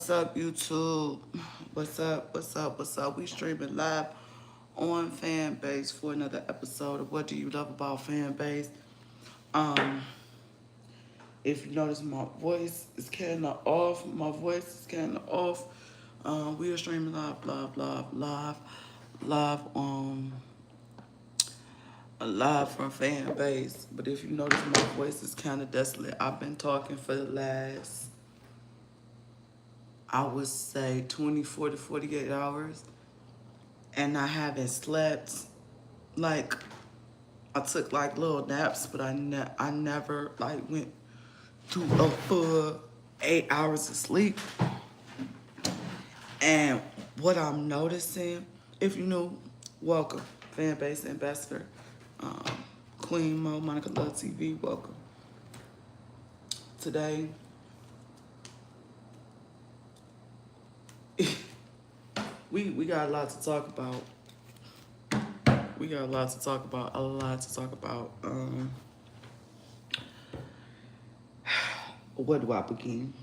What's up, YouTube? What's up? What's up? What's up? We streaming live on Fanbase for another episode of What Do You Love About Fanbase? Um, if you notice, my voice is kind of off. My voice is kind of off. We are streaming live live from Fanbase. But if you notice, my voice is kind of desolate. I've been talking for the last, I would say, 24 to 48 hours, and I haven't slept. Like, I took like little naps, but I never like went to a full 8 hours of sleep. And what I'm noticing, if you know, welcome, fan base ambassador, um, Queen Mo, Monica Love TV, welcome. Today, we got a lot to talk about. We got a lot to talk about. A lot to talk about. Where do I begin?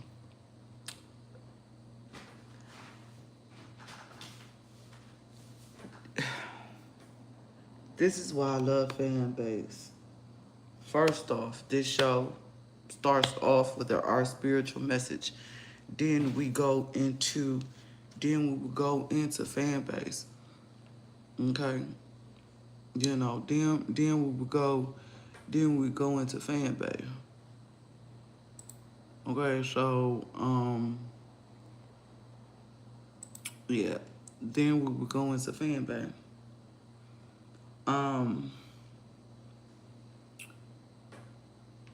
This is why I love fan base. First off, this show starts off with our spiritual message. Then we go into, then we will go into fan base. Okay, then we go into fan base. Okay, so yeah, then we will go into fan base. Um,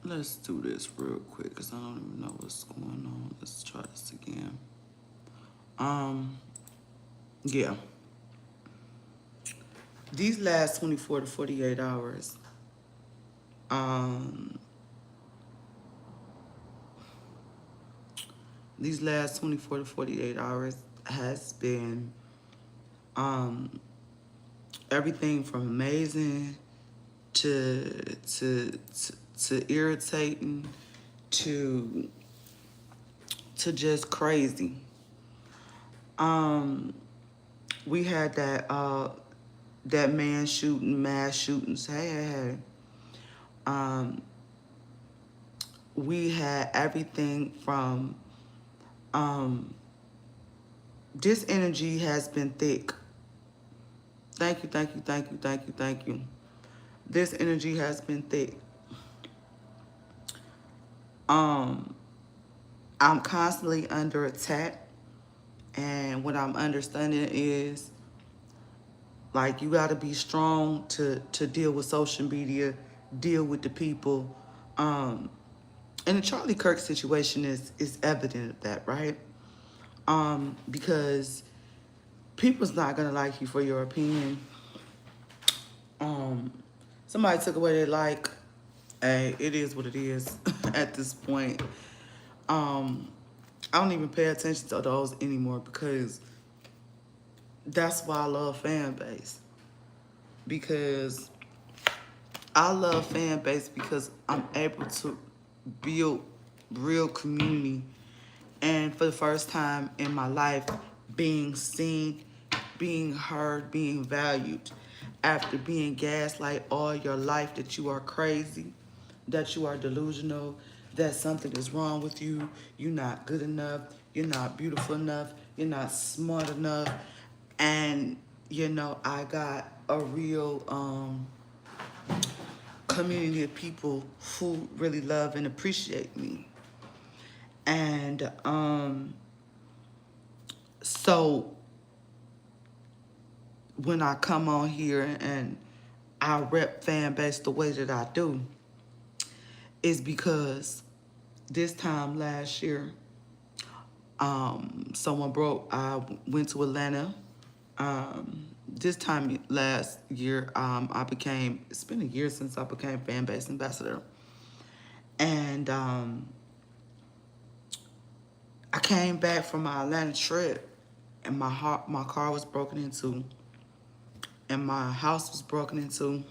let's do this real quick because I don't even know what's going on. Let's try this again. Yeah. These last 24 to 48 hours, these last 24 to 48 hours has been everything from amazing to irritating to just crazy. We had that man shooting, mass shootings. Hey. We had everything from this energy has been thick. Thank you. This energy has been thick. I'm constantly under attack, and what I'm understanding is like you got to be strong to deal with social media, deal with the people. And the Charlie Kirk situation is evident of that, right? Because people's not gonna like you for your opinion. Somebody took away their like. Hey, it is what it is at this point. I don't even pay attention to those anymore because that's why I love fan base. Because I love fan base because I'm able to build real community, and for the first time in my life, being seen, being heard, being valued. After being gaslight all your life that you are crazy, that you are delusional, that something is wrong with you, you're not good enough, you're not beautiful enough, you're not smart enough. And, I got a real community of people who really love and appreciate me. And so when I come on here and I rep fan base the way that I do, is because this time last year, I went to Atlanta. This time last year, it's been a year since I became fan base ambassador. And I came back from my Atlanta trip, and my car was broken into, and my house was broken into,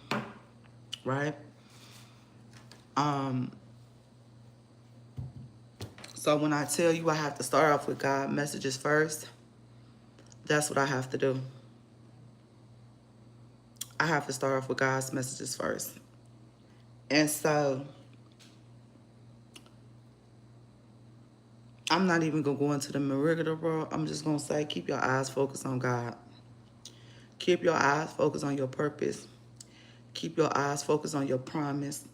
right? So when I tell you I have to start off with God messages first, that's what I have to do. I have to start off with God's messages first. And so I'm not even going to go into the rigmarole. I'm just going to say keep your eyes focused on God. Keep your eyes focused on your purpose. Keep your eyes focused on your promise.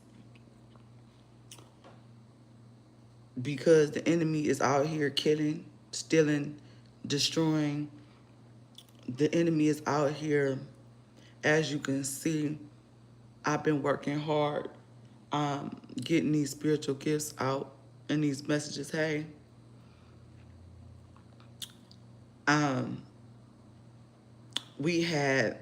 Because the enemy is out here killing, stealing, destroying. The enemy is out here, as you can see. I've been working hard, getting these spiritual gifts out and these messages. Hey, we had,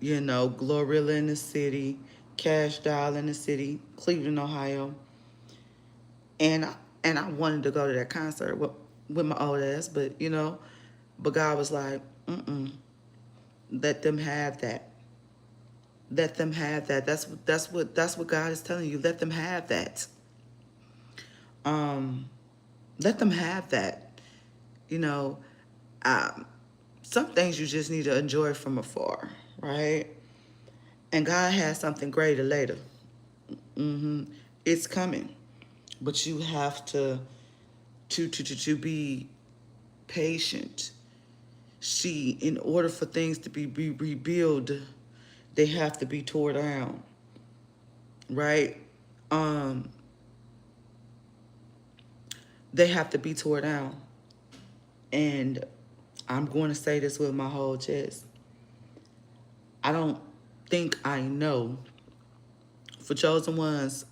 Glorilla in the city, Cash Doll in the city, Cleveland, Ohio, and I wanted to go to that concert with my old ass, but God was like, let them have that. Let them have that. That's what God is telling you. Let them have that. Let them have that. You know, some things you just need to enjoy from afar, right? And God has something greater later. It's coming, but you have to be patient. See, in order for things to be rebuilt, they have to be torn down, right? They have to be torn down. And I'm going to say this with my whole chest. I don't think I know. For chosen ones,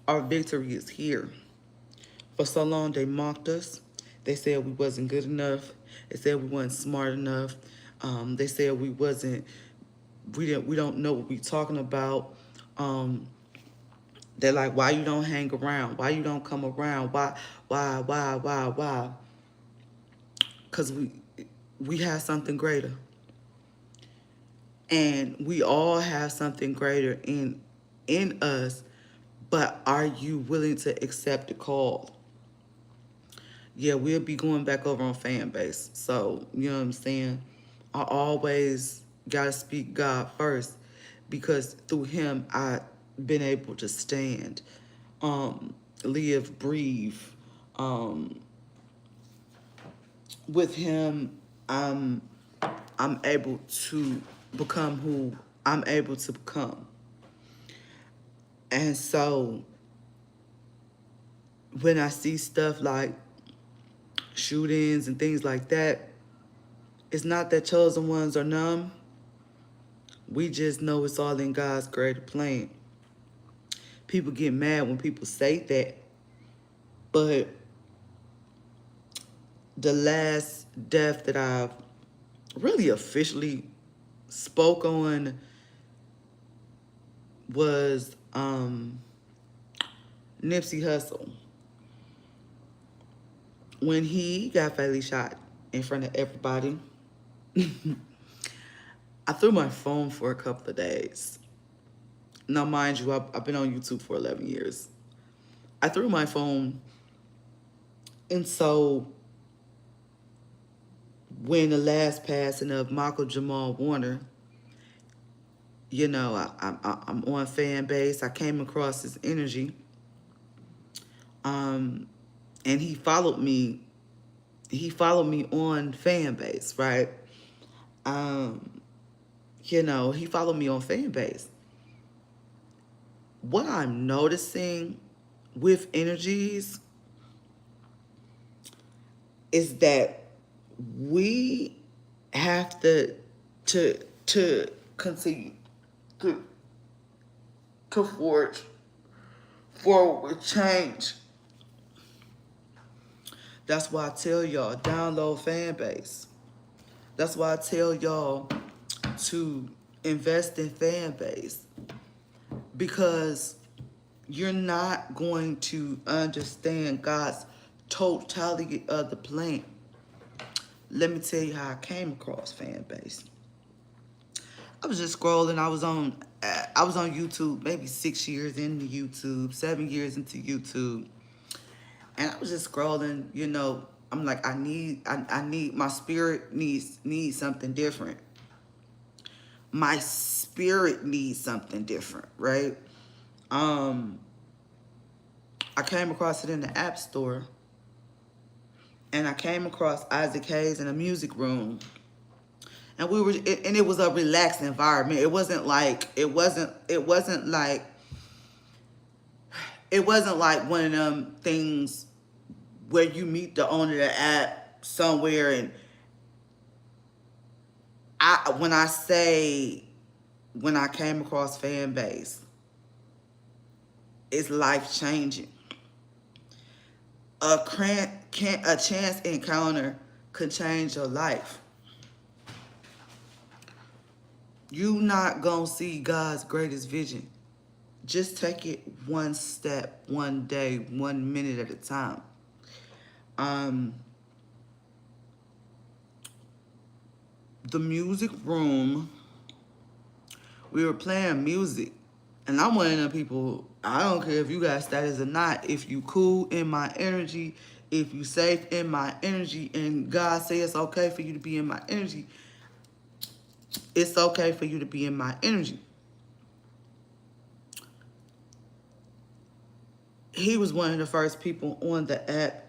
our victory is here. For so long, they mocked us. They said we wasn't good enough. They said we wasn't smart enough. They said we don't know what we talking about. They're like, why you don't hang around? Why you don't come around? Why? Because we have something greater. And we all have something greater in us, but are you willing to accept the call? Yeah, we'll be going back over on Fanbase. So, you know what I'm saying? I always got to speak God first because through him, I've been able to stand, live, breathe. With him, I'm able to become who I'm able to become. And so when I see stuff like shootings and things like that, it's not that chosen ones are numb. We just know it's all in God's greater plan. People get mad when people say that, but the last death that I've really officially spoke on was Nipsey Hussle. When he got fatally shot in front of everybody, I threw my phone for a couple of days. Now, mind you, I've been on YouTube for 11 years. I threw my phone, and so when the last passing of Michael Jamal Warner, I'm on Fanbase. I came across his energy, and he followed me. He followed me on Fanbase, right? He followed me on Fanbase. What I'm noticing with energies is that we have to continue to forge forward with change. That's why I tell y'all, download Fanbase. That's why I tell y'all to invest in Fanbase. Because you're not going to understand God's totality of the plan. Let me tell you how I came across Fanbase. I was just scrolling. I was on YouTube maybe 6 years into YouTube, 7 years into YouTube. And I was just scrolling, you know, I'm like, I need, my spirit needs something different. My spirit needs something different, right? Um, I came across it in the App Store, and I came across Isaac Hayes in a music room, and and it was a relaxed environment. It wasn't like one of them things where you meet the owner of the app somewhere. And when I came across Fanbase, it's life changing. A chance encounter could change your life. You not gonna see God's greatest vision. Just take it one step, one day, 1 minute at a time. The music room, we were playing music, and I'm one of them people, I don't care if you got status or not. If you cool in my energy, if you safe in my energy, and God says it's okay for you to be in my energy, it's okay for you to be in my energy. He was one of the first people on the app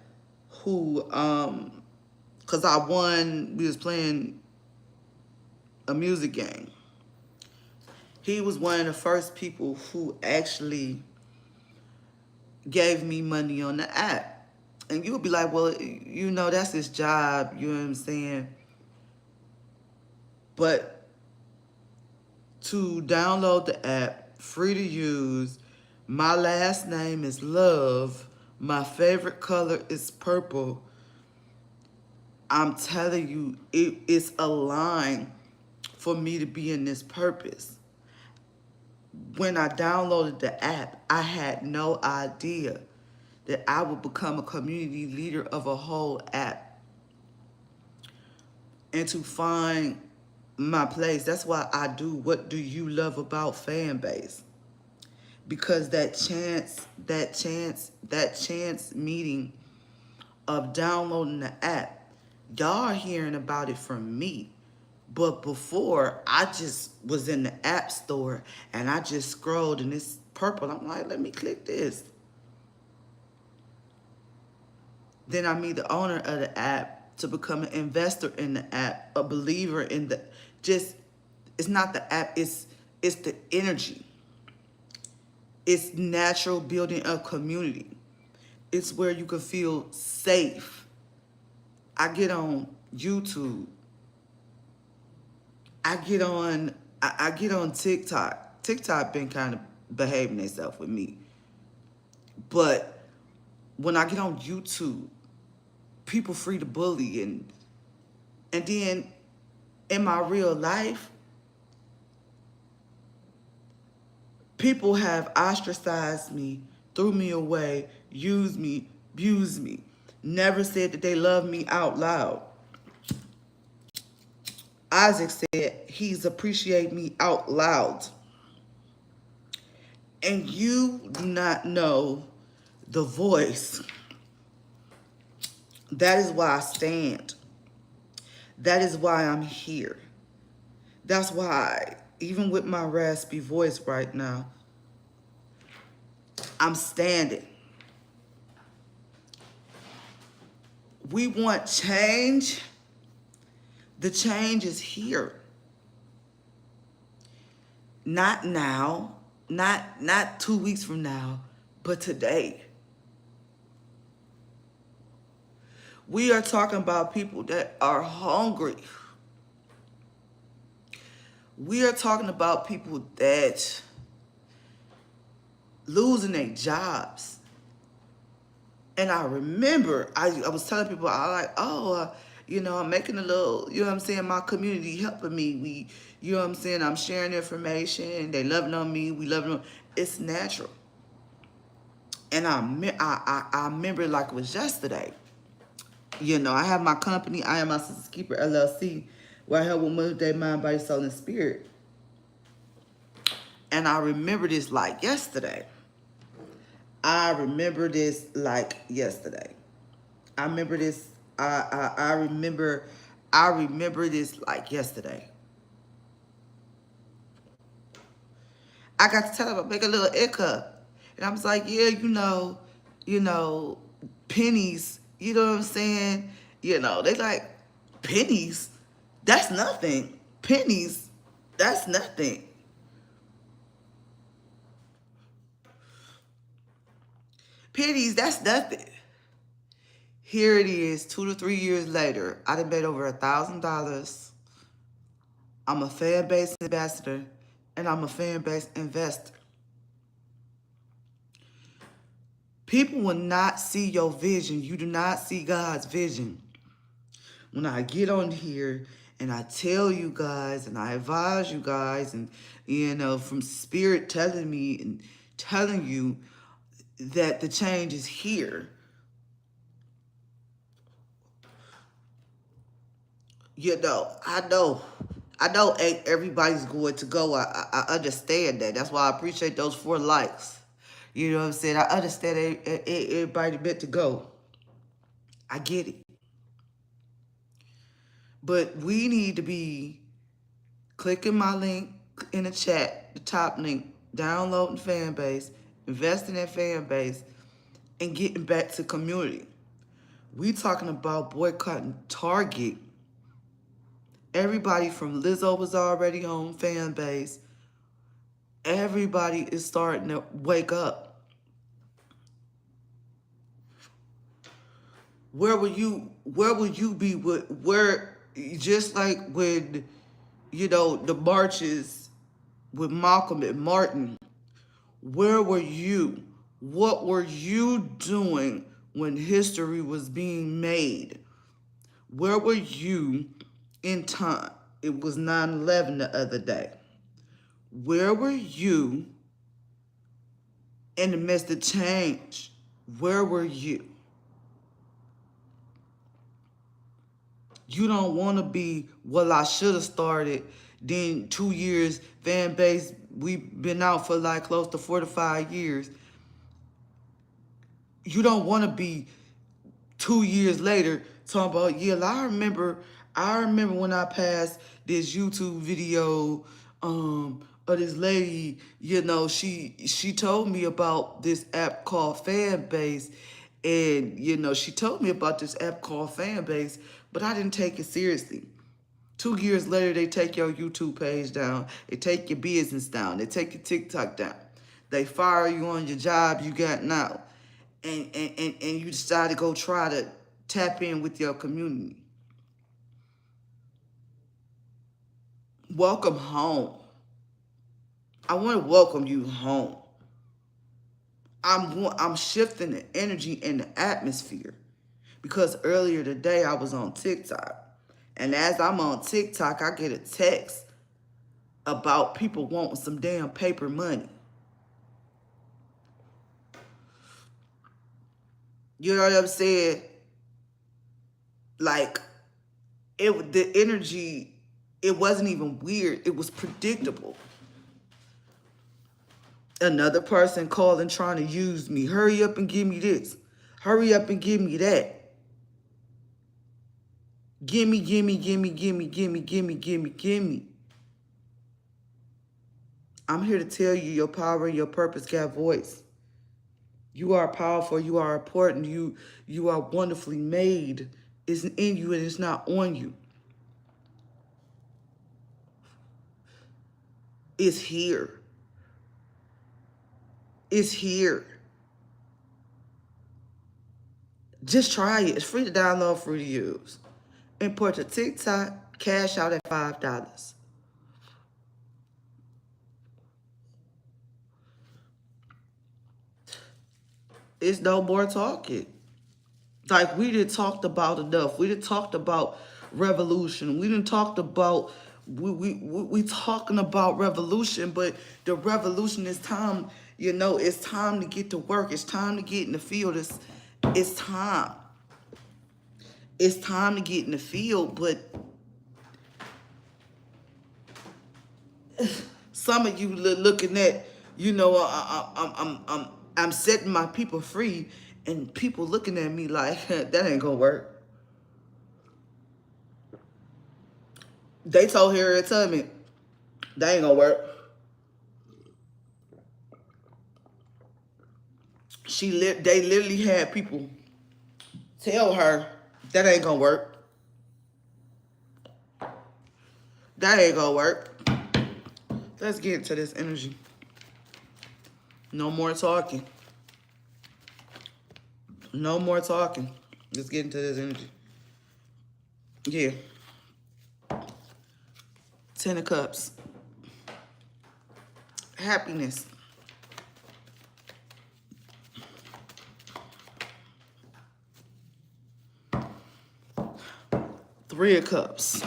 who, cause we was playing a music game. He was one of the first people who actually gave me money on the app. And you would be like, well, you know, that's his job, you know what I'm saying? But to download the app, free to use, my last name is Love, my favorite color is purple. I'm telling you, it's a line for me to be in this purpose. When I downloaded the app, I had no idea that I would become a community leader of a whole app and to find my place. That's why I do What Do You Love About Fanbase? Because that chance meeting of downloading the app, y'all are hearing about it from me. But before, I just was in the app store and I just scrolled and it's purple. I'm like, let me click this. Then I meet the owner of the app to become an investor in the app, a believer in it's not the app, it's the energy. It's natural building of community. It's where you can feel safe. I get on YouTube. I get on TikTok. TikTok been kind of behaving itself with me. But when I get on YouTube, people free to bully, and then in my real life, people have ostracized me, threw me away, used me, abused me, never said that they love me out loud. Isaac said he's appreciate me out loud. And you do not know the voice. That is why I stand. That is why I'm here. That's why, even with my raspy voice right now, I'm standing. We want change. The change is here. Not now, not 2 weeks from now, but today. We are talking about people that are hungry. We are talking about people that losing their jobs. And I remember, I was telling people, I'm making a little, you know what I'm saying, my community helping me. You know what I'm saying, I'm sharing information, they loving on me, we loving on. It's natural. And I remember it like it was yesterday. You know, I have my company, I Am My Sister's Keeper, LLC, where I help with Mother's Day, mind, body, soul, and spirit. And I remember this like yesterday. I remember this like yesterday. I remember this. I remember this like yesterday. I got to tell him I make a little income, and I was like, yeah, you know, pennies. You know what I'm saying? You know, they like pennies. That's nothing. Pennies. That's nothing. Pennies. That's nothing. Here it is, 2 to 3 years later. I done made over $1,000. I'm a fan base ambassador, and I'm a fan base investor. People will not see your vision. You do not see God's vision. When I get on here and I tell you guys and I advise you guys, and from spirit telling me and telling you that the change is here. I know ain't everybody's going to go. I understand that. That's why I appreciate those 4 likes. You know what I'm saying? I understand everybody meant to go. I get it. But we need to be clicking my link in the chat, the top link, downloading Fanbase, investing in Fanbase, and getting back to community. We talking about boycotting Target. Everybody from Lizzo was already on Fanbase. Everybody is starting to wake up. Where will you be just like when, the marches with Malcolm and Martin, where were you? What were you doing when history was being made? Where were you in time? It was 9/11 the other day. Where were you in the midst of change? Where were you? You don't want to be, well, I should have started. Then 2 years, fan base, we've been out for like close to 4 to 5 years. You don't want to be 2 years later talking about, yeah, I remember when I passed this YouTube video of this lady, she told me about this app called Fanbase. And, she told me about this app called Fanbase, but I didn't take it seriously. 2 years later, they take your YouTube page down. They take your business down. They take your TikTok down. They fire you on your job you got now. And you decide to go try to tap in with your community. Welcome home. I want to welcome you home. I'm shifting the energy in the atmosphere, because earlier today I was on TikTok, and as I'm on TikTok, I get a text about people wanting some damn paper money. You know what I'm saying? Like, the energy, it wasn't even weird. It was predictable. Another person calling trying to use me. Hurry up and give me this. Hurry up and give me that. Gimme, gimme, gimme, gimme, gimme, gimme, gimme, gimme. I'm here to tell you your power and your purpose got voice. You are powerful. You are important. You are wonderfully made. It's in you and it's not on you. It's here. It's here. Just try it. It's free to download, free to use. Import to TikTok, cash out at $5. It's no more talking. Like, we didn't talked about enough. We didn't talked about revolution. We didn't talked about, we talking about revolution, but the revolution is time, it's time to get to work. It's time to get in the field. It's time. It's time to get in the field, but some of you looking at, I'm setting my people free, and people looking at me like, that ain't gonna work. They told Harriet Tubman, that ain't gonna work. They literally had people tell her, that ain't gonna work. That ain't gonna work. Let's get into this energy. No more talking. No more talking. Let's get into this energy. Yeah. 10 of Cups. Happiness. 3 of Cups.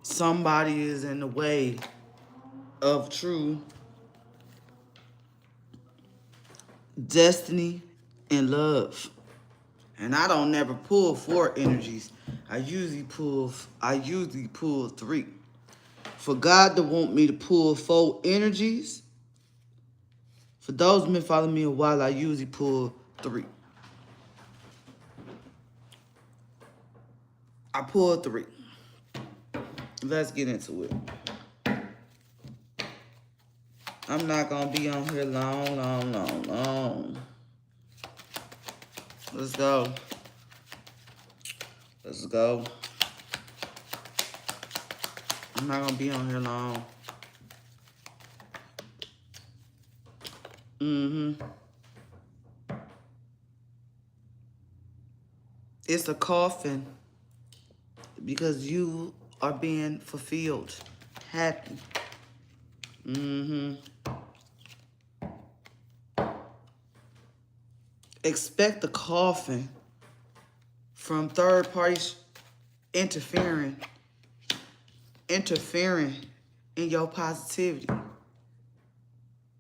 Somebody is in the way of true destiny and love. And I don't never pull 4 energies. I usually pull 3. For God to want me to pull 4 energies, for those who been following me a while, I usually pull 3. I pulled 3. Let's get into it. I'm not gonna be on here long. Let's go. Let's go. I'm not gonna be on here long. It's a coffin because you are being fulfilled, happy. Expect the coffin from third parties interfering in your positivity.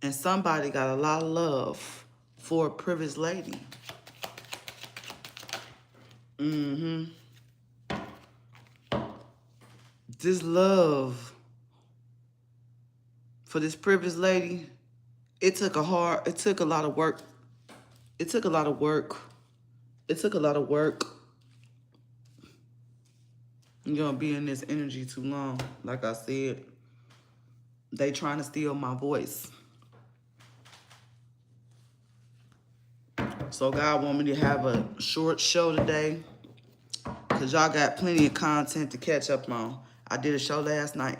And somebody got a lot of love for a privileged lady. This love for this privileged lady, it took a lot of work. It took a lot of work. You're gonna be in this energy too long. Like I said, they trying to steal my voice. So God want me to have a short show today, because y'all got plenty of content to catch up on. I did a show last night.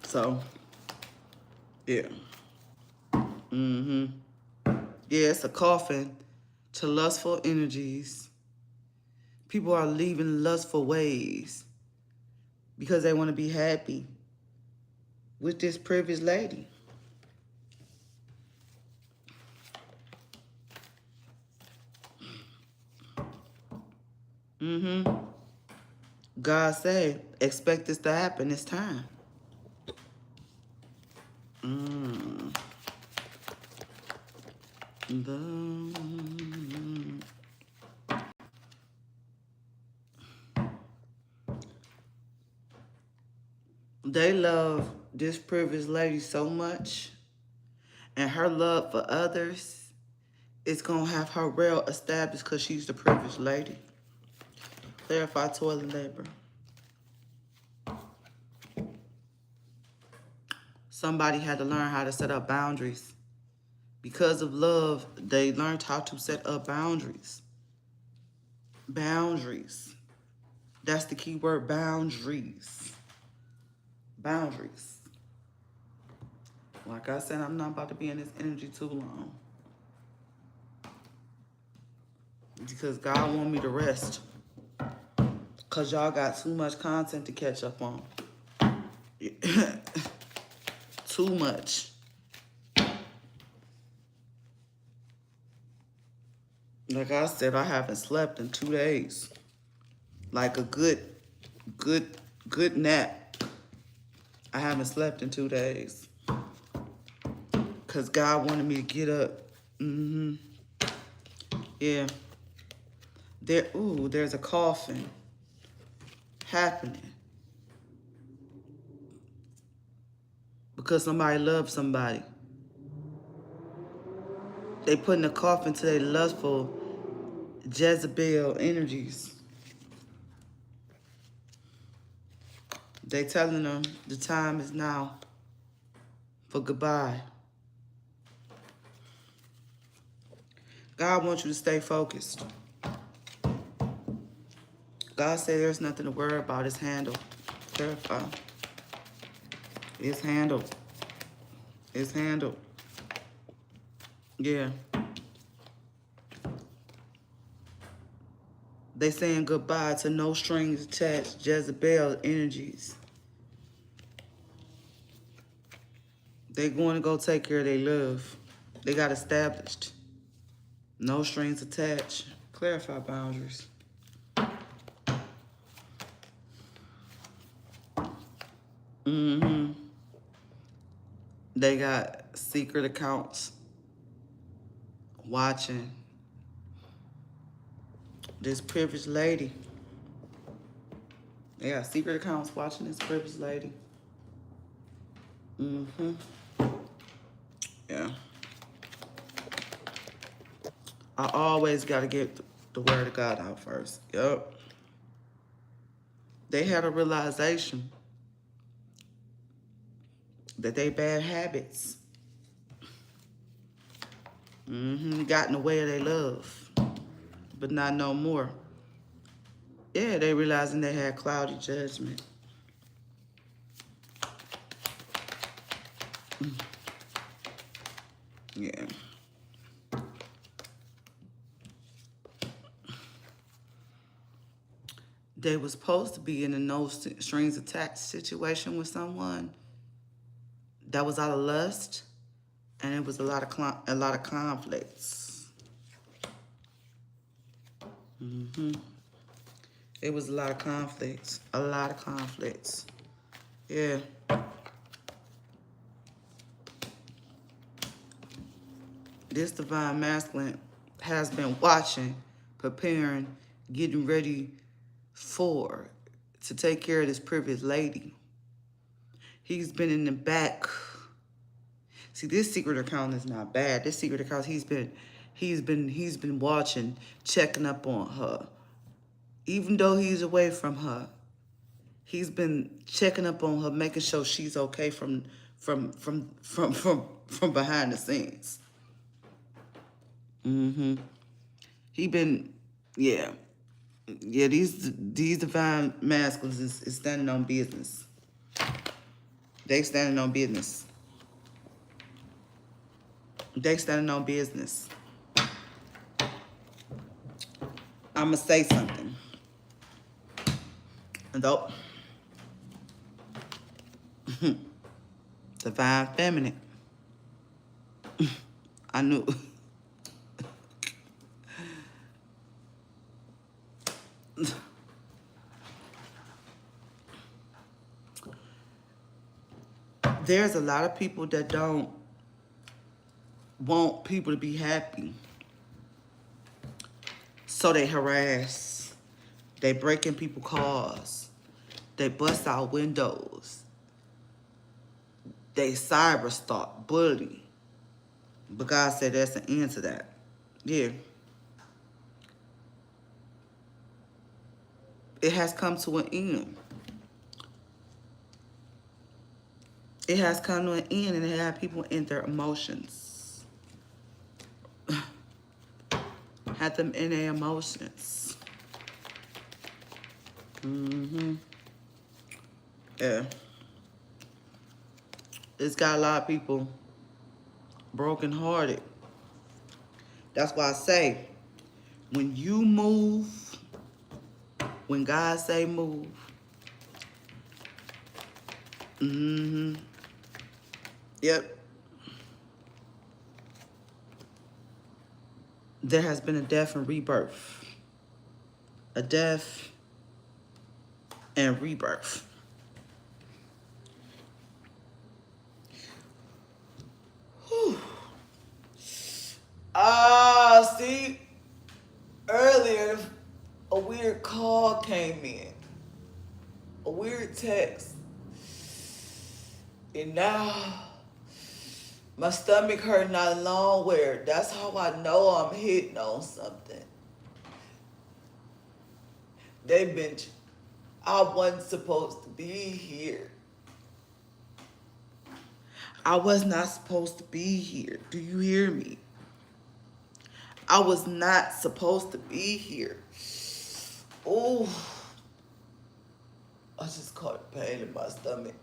So, yeah. Yeah, it's a coffin to lustful energies. People are leaving lustful ways because they want to be happy with this privileged lady. God said, expect this to happen this time. They love this privileged lady so much, and her love for others is going to have her well established because she's the privileged lady. Clarify toilet labor. Somebody had to learn how to set up boundaries. Because of love, they learned how to set up boundaries. Boundaries. That's the key word, boundaries. Boundaries. Like I said, I'm not about to be in this energy too long. Because God want me to rest. Because y'all got too much content to catch up on. Too much. Like I said, I haven't slept in 2 days. Like a good nap. I haven't slept in 2 days. Because God wanted me to get up. Yeah. There's a coffin happening. Because somebody loves somebody. They putting a coffin to their lustful Jezebel energies. They telling them the time is now for goodbye. God wants you to stay focused. God said there's nothing to worry about. It's handled. Clarify. It's handled. It's handled. Yeah. They saying goodbye to no strings attached Jezebel energies. They going to go take care of their love. They got established. No strings attached. Clarify boundaries. Mm-hmm. They got secret accounts watching this privileged lady. They got secret accounts watching this privileged lady. Mm-hmm. Yeah. I always got to get the word of God out first. Yup. They had a realization that they bad habits got in the way of their love, but not no more. Yeah, they realizing they had cloudy judgment. Yeah. They was supposed to be in a no strings attached situation with someone that was out of lust, and it was a lot of conflicts. It was a lot of conflicts. A lot of conflicts. Yeah. This divine masculine has been watching, preparing, getting ready to take care of this privileged lady. He's been in the back. See, this secret account is not bad. This secret account, he's been watching, checking up on her. Even though he's away from her, he's been checking up on her, making sure she's okay from behind the scenes. He been, yeah. Yeah, these divine masculines is standing on business. They standing on business. They standing on business. I'ma say something. Though divine feminine. I knew. There's a lot of people that don't want people to be happy. So they harass. They break in people's cars. They bust out windows. They cyber stalk, bully. But God said that's the end to that. Yeah. It has come to an end. It has come to an end, and it had people in their emotions. Had them in their emotions. Yeah. It's got a lot of people brokenhearted. That's why I say, when you move, when God say move, yep, there has been a death and rebirth. A death and rebirth. Whew. See, earlier a weird call came in. A weird text. And now My stomach hurt not a long wear. That's how I know I'm hitting on something. They've been, I wasn't supposed to be here. I was not supposed to be here. Do you hear me? I was not supposed to be here. Oh, I just caught a pain in my stomach.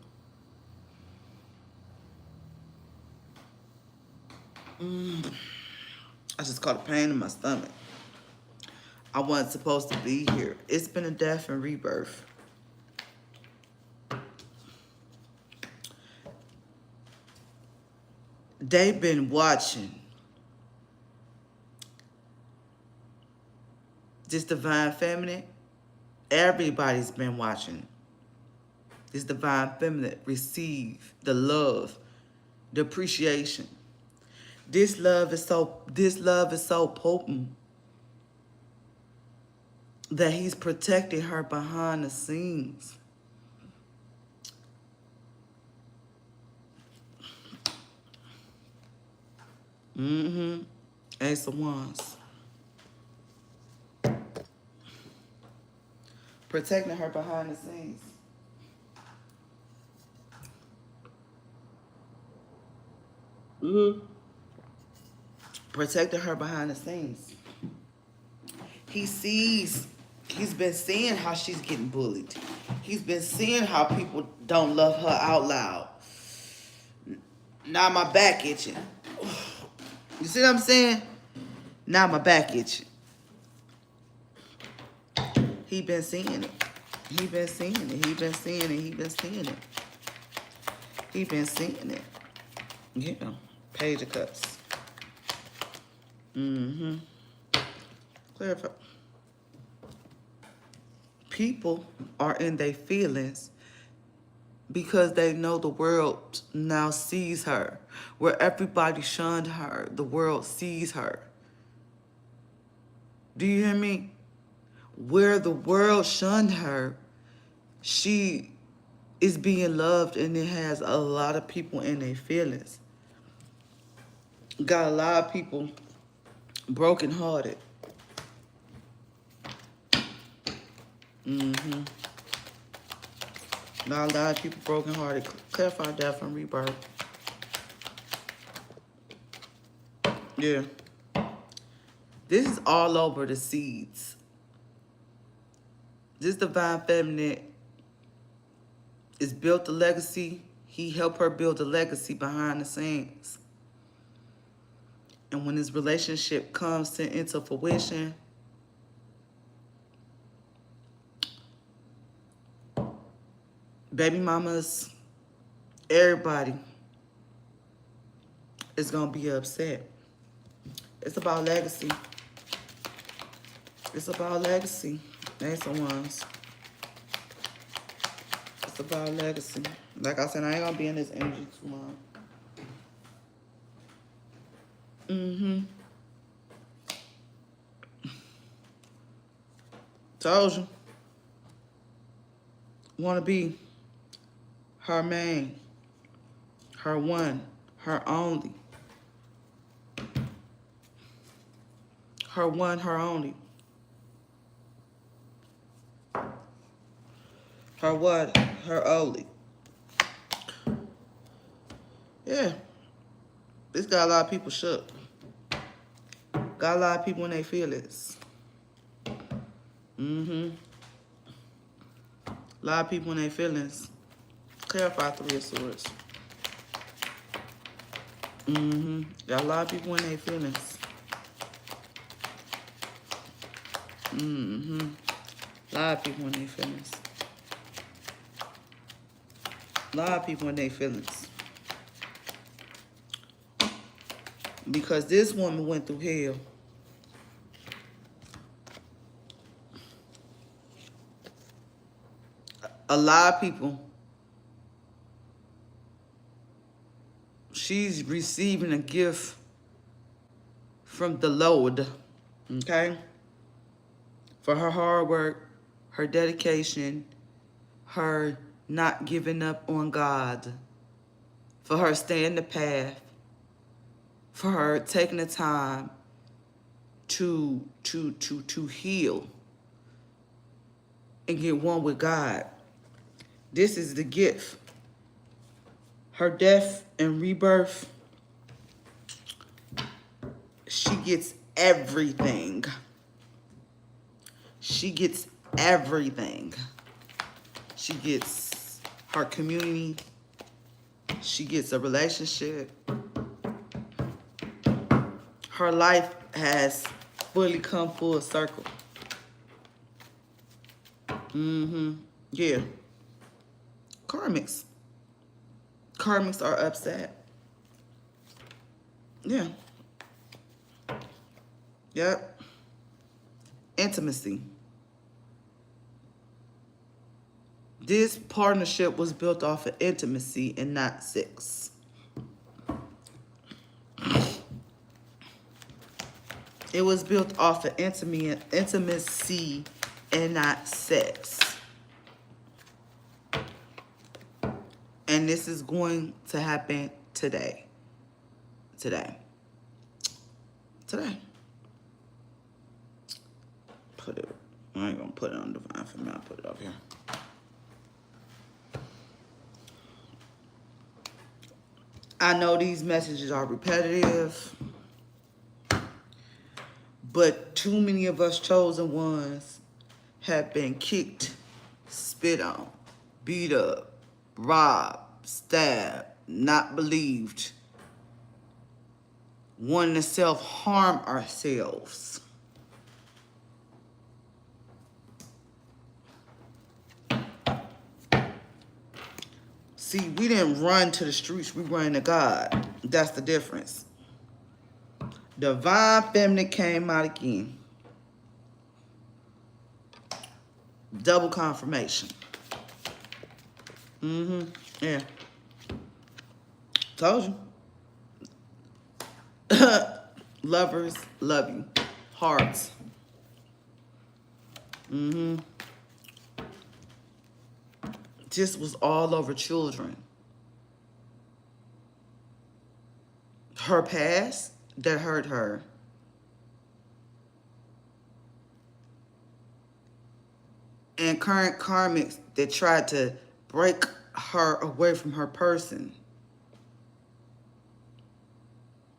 I just caught a pain in my stomach. I wasn't supposed to be here. It's been a death and rebirth. They've been watching this divine feminine. Everybody's been watching this divine feminine receive the love, the appreciation. This love is so potent that he's protecting her behind the scenes. Ace of Wands. Protecting her behind the scenes. Protecting her behind the scenes. He's been seeing how she's getting bullied. He's been seeing how people don't love her out loud. Now my back itching. You see what I'm saying? Now my back itching. He been seeing it. He been seeing it. He been seeing it. He been seeing it. He been seeing it. Yeah. Page of Cups. Clarify. People are in their feelings because they know the world now sees her. Where everybody shunned her, the world sees her. Do you hear me? Where the world shunned her, she is being loved, and it has a lot of people in their feelings. Got a lot of people brokenhearted. Got a lot of people brokenhearted. Clarify death and rebirth. Yeah. This is all over the seeds. This divine feminine is built a legacy. He helped her build a legacy behind the scenes. And when this relationship comes into fruition, baby mamas, everybody is going to be upset. It's about legacy. It's about legacy. Ace of Wands. It's about legacy. Like I said, I ain't going to be in this energy too long. Told you. Want to be her main, her one, her only. Her one, her only. Her what? Her only. Yeah. This got a lot of people shook. Got a lot of people in their feelings. A lot of people in their feelings. Clarify Three of Swords. Got a lot of people in their feelings. A lot of people in their feelings. A lot of people in their feelings. Because this woman went through hell. A lot of people, she's receiving a gift from the Lord, okay? For her hard work, her dedication, her not giving up on God, for her staying the path, for her taking the time to heal and get one with God. This is the gift. Her death and rebirth, she gets everything. She gets everything. She gets her community. She gets a relationship. Her life has fully come full circle. Yeah. Karmics. Karmics are upset. Yeah. Yep. Intimacy. This partnership was built off of intimacy and not sex. It was built off of intimacy and not sex. And this is going to happen today. Today. Put it. I ain't gonna put it on Divine Feminine. I'll put it up here. I know these messages are repetitive, but too many of us chosen ones have been kicked, spit on, beat up, robbed, stabbed, not believed, wanting to self-harm ourselves. See, we didn't run to the streets, we ran to God. That's the difference. Divine Feminine came out again. Double confirmation. Yeah. Told you. Lovers love you. Hearts. This was all over children. Her past that hurt her. And current karmics that tried to break her away from her person.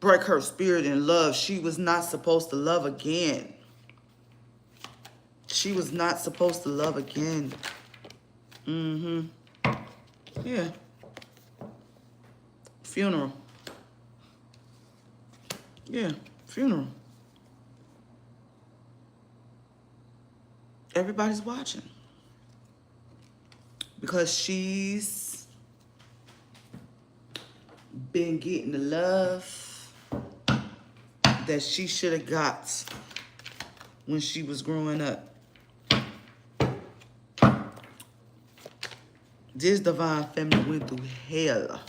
Break her spirit and love. She was not supposed to love again. She was not supposed to love again. Yeah. Funeral. Yeah, funeral. Everybody's watching. Because she's been getting the love that she should have got when she was growing up. This Divine Feminine went through hell.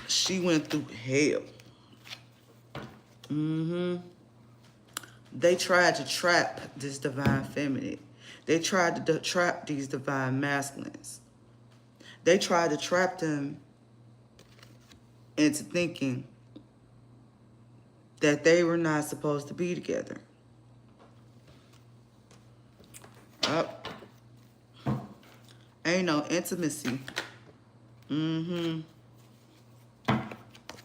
She went through hell. They tried to trap this Divine Feminine. They tried to trap these Divine Masculines. They tried to trap them into thinking that they were not supposed to be together. Ain't no intimacy.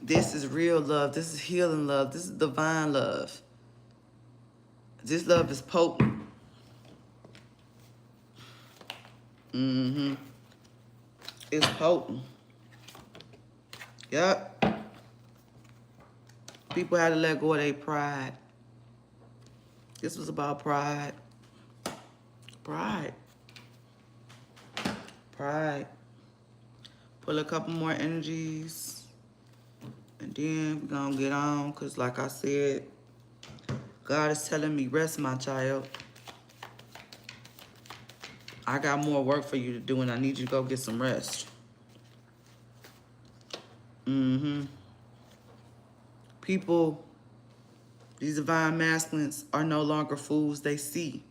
This is real love. This is healing love. This is divine love. This love is potent. It's potent. Yep. People had to let go of their pride. This was about pride. Pride. Pull a couple more energies. And then we're going to get on. Because like I said, God is telling me, rest, my child. I got more work for you to do, and I need you to go get some rest. People, these divine masculines are no longer fools. They see.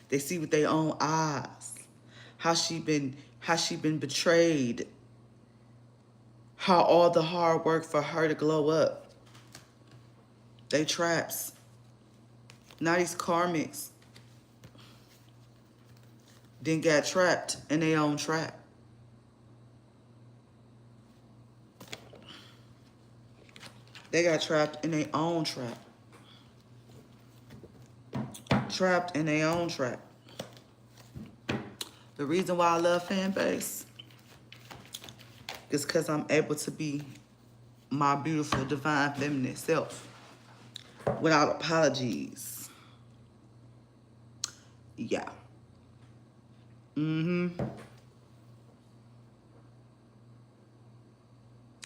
They see with their own eyes. How she been betrayed how all the hard work for her to glow up. They traps. Now these karmics then got trapped in their own trap. They got trapped in their own trap. Trapped in their own trap. The reason why I love fan base is because I'm able to be my beautiful, divine, feminine self without apologies. Yeah.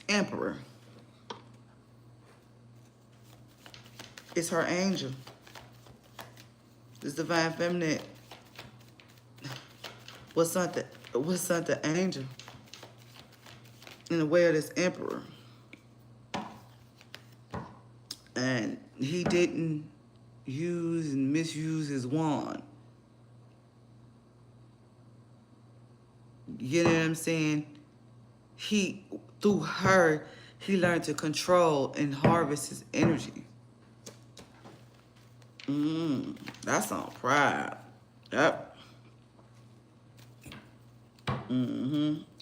Emperor. It's her angel. This divine feminine was sent the angel in the way of this emperor. And he didn't use and misuse his wand. You know what I'm saying? Through her, he learned to control and harvest his energy. That's on pride. Yep.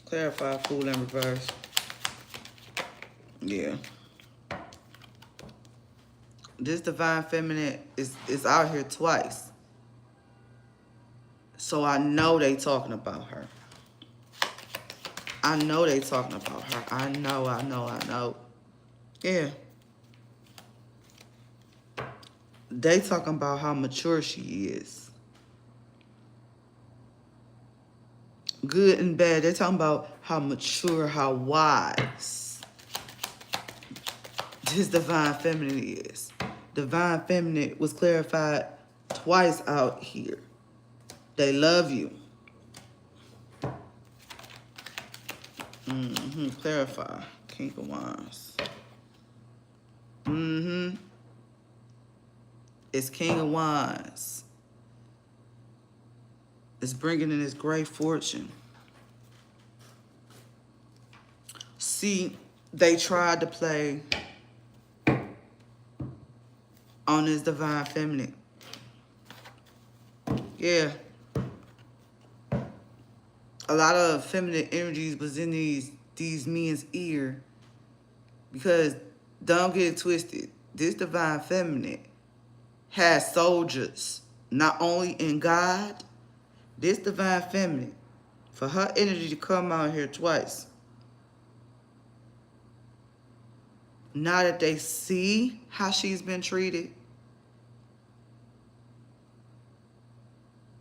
Clarify, fool in reverse. Yeah. This divine feminine is out here twice. So I know they talking about her. I know they talking about her. I know. Yeah. They talking about how mature she is. Good and bad. They're talking about how mature, how wise this divine feminine is. Divine feminine was clarified twice out here. They love you. Clarify. King of Wands. It's King of Wands. It's bringing in this great fortune. See, they tried to play on this divine feminine. Yeah. A lot of feminine energies was in these men's ear, because don't get it twisted. This divine feminine has soldiers, not only in God. This divine feminine, for her energy to come out here twice, now that they see how she's been treated,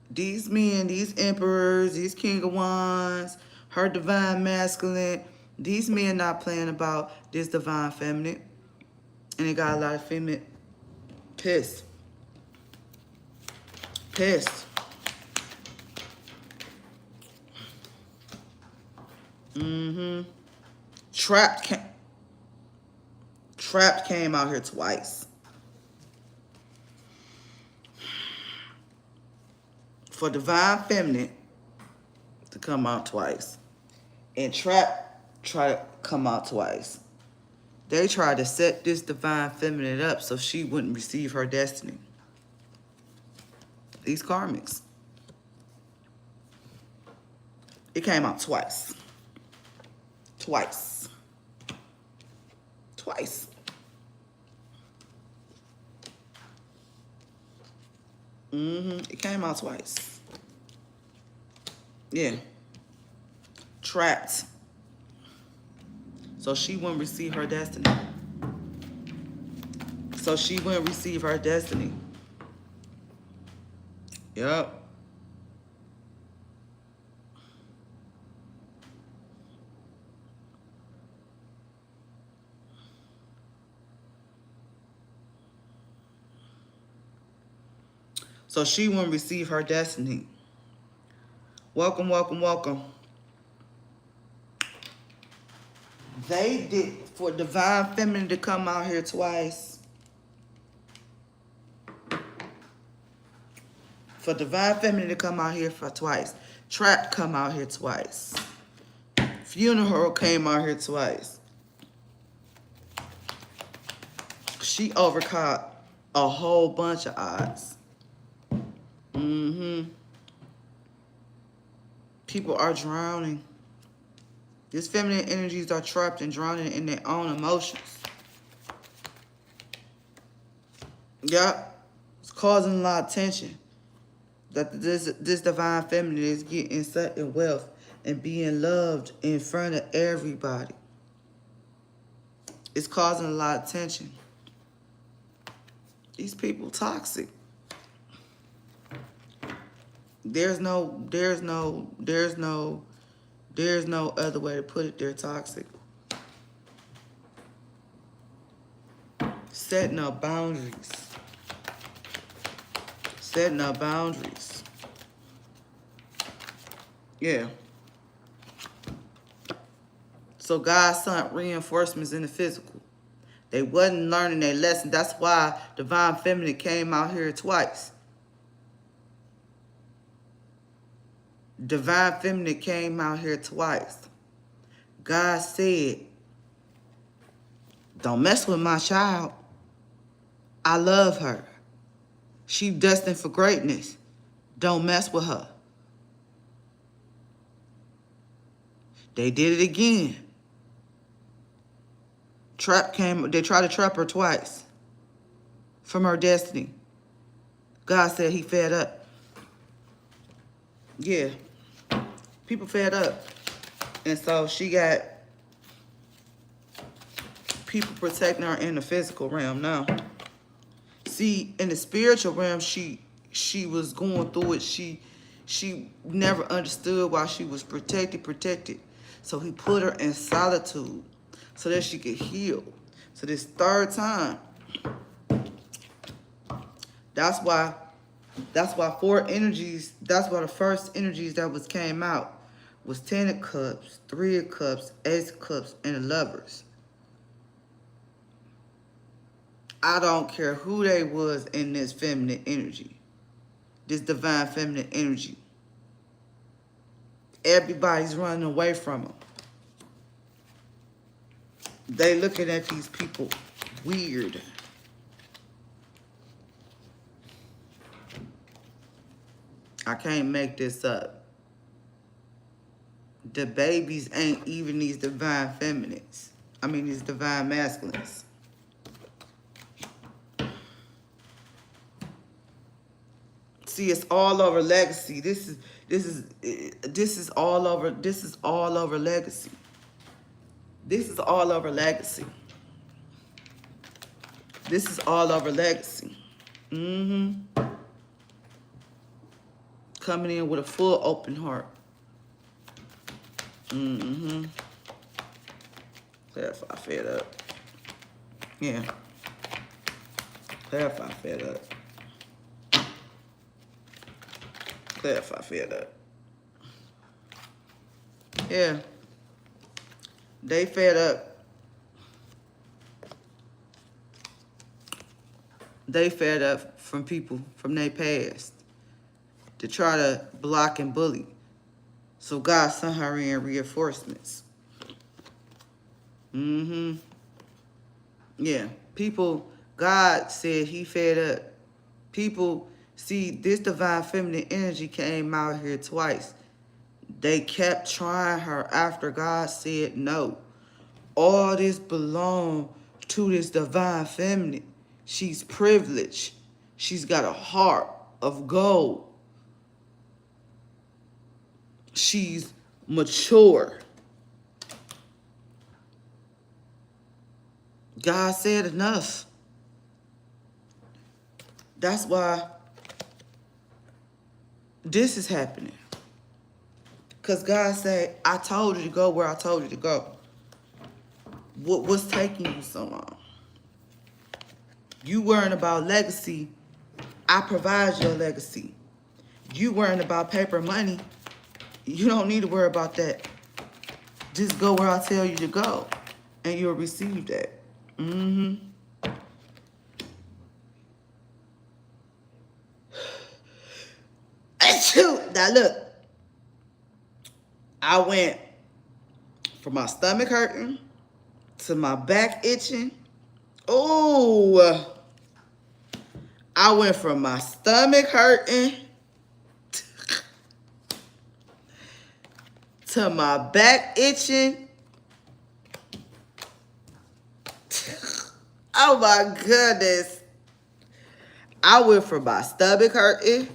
these men, these emperors, these King of Wands, her divine masculine, these men not playing about this divine feminine. And they got a lot of feminine pissed. Pissed. Trapped came out here twice. For divine feminine to come out twice. And Trap tried to come out twice. They tried to set this divine feminine up so she wouldn't receive her destiny. These karmics. It came out twice. Twice. It came out twice. Yeah. Trapped. So she wouldn't receive her destiny. Yep. So she won't receive her destiny. Welcome. They did, for divine feminine to come out here twice. For divine feminine to come out here for twice. Trap come out here twice. Funeral came out here twice. She overcome a whole bunch of odds. People are drowning. These feminine energies are trapped and drowning in their own emotions. Yep. It's causing a lot of tension. That this divine feminine is getting certain wealth and being loved in front of everybody. It's causing a lot of tension. These people toxic. There's no other way to put it. They're toxic. Setting up boundaries. Setting up boundaries. Yeah. So God sent reinforcements in the physical. They wasn't learning their lesson. That's why divine feminine came out here twice. Divine feminine came out here twice. God said, don't mess with my child. I love her. She destined for greatness. Don't mess with her. They did it again. They tried to trap her twice from her destiny. God said he fed up. Yeah. People fed up. And so she got people protecting her in the physical realm now. See, in the spiritual realm, she was going through it. She never understood why she was protected. So he put her in solitude so that she could heal. So this third time, that's why four energies, that's why the first energies that came out was 10 of Cups, 3 of Cups, Ace of Cups, and the Lovers. I don't care who they was in this feminine energy, this divine feminine energy. Everybody's running away from them. They looking at these people weird. I can't make this up. The babies ain't even these divine feminines. I mean, these divine masculines. See, it's all over legacy. This is all over. This is all over legacy. This is all over legacy. This is all over legacy. Coming in with a full open heart. Clarify, fed up. Yeah. Clarify, fed up. Clarify, fed up. Yeah. They fed up. They fed up from people from their past to try to block and bully. So God sent her in reinforcements. Yeah. People, God said he fed up. People, see, this divine feminine energy came out here twice. They kept trying her after God said no. All this belonged to this divine feminine. She's privileged. She's got a heart of gold. She's mature. God said enough. That's why this is happening. Because God said, I told you to go where I told you to go. What's taking you so long? You worrying about legacy. I provide your legacy. You worrying about paper money. You don't need to worry about that. Just go where I tell you to go, and you'll receive that. Now look, I went from my stomach hurting to my back itching Oh, I went from my stomach hurting to my back itching. Oh my goodness. I went from my stomach hurting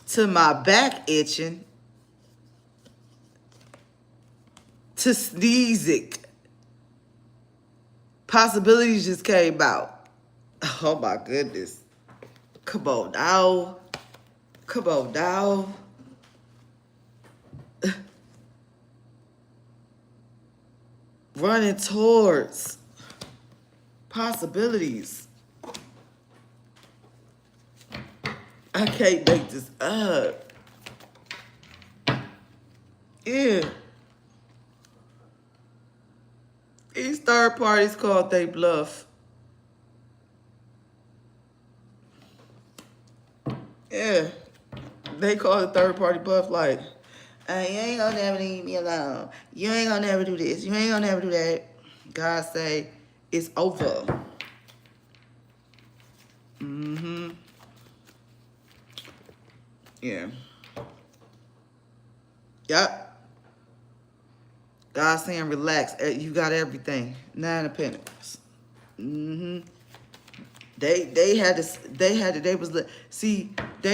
to my back itching to sneezing. Possibilities just came out. Oh my goodness. Come on now. Come on now. Running towards possibilities. I can't make this up. Yeah. These third parties called they bluff. Yeah. They call it third party bluff like, you ain't gonna never leave me alone. You ain't gonna never do this. You ain't gonna never do that. God say, it's over. Mm-hmm. Yeah. Yep. God saying relax. You got everything. 9 of Pentacles. Mm-hmm. They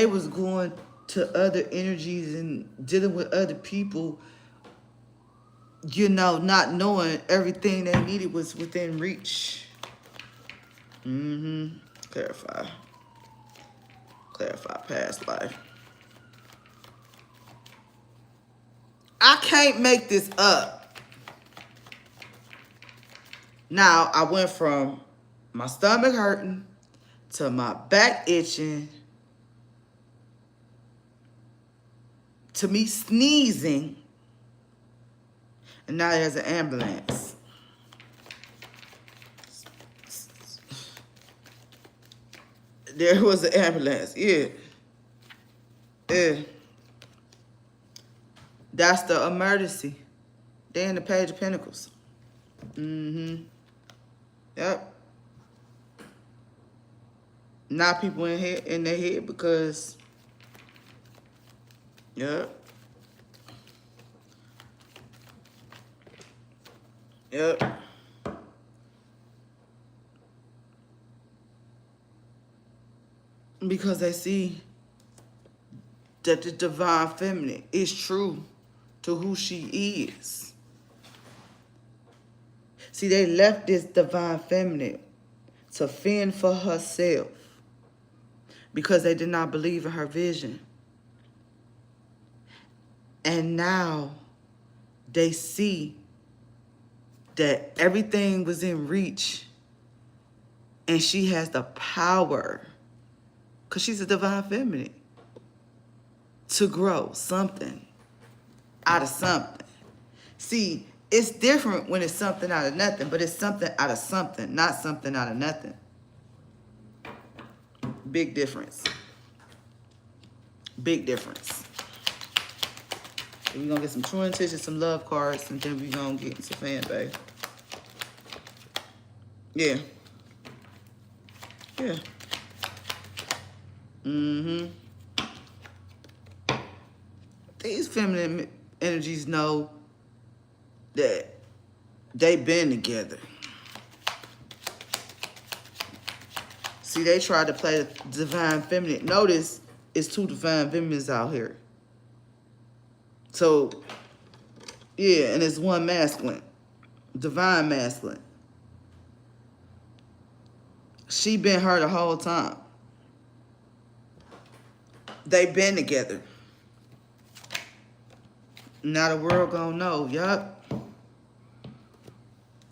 was going to other energies and dealing with other people, you know, not knowing everything they needed was within reach. Mm-hmm. Clarify past life. I can't make this up. Now, I went from my stomach hurting to my back itching to me sneezing, and now there's an ambulance. There was an ambulance, yeah. Yeah. That's the emergency. They're in the Page of Pentacles. Mm-hmm. Yep. Now people in their head because, yep. Yep. Because they see that the divine feminine is true to who she is. See, they left this divine feminine to fend for herself because they did not believe in her vision. And now they see that everything was in reach and she has the power, because she's a divine feminine, to grow something out of something. See, it's different when it's something out of nothing, but it's something out of something, not something out of nothing. Big difference. Big difference. So we're going to get some true intention, some love cards, and then we're going to get into fan base. Yeah. Yeah. Mm-hmm. These feminine energies know that they've been together. See, they tried to play the divine feminine. Notice it's 2 divine feminines out here. So, yeah, and it's 1 masculine. Divine masculine. She been her the whole time. They been together. Now the world gonna know. Yup.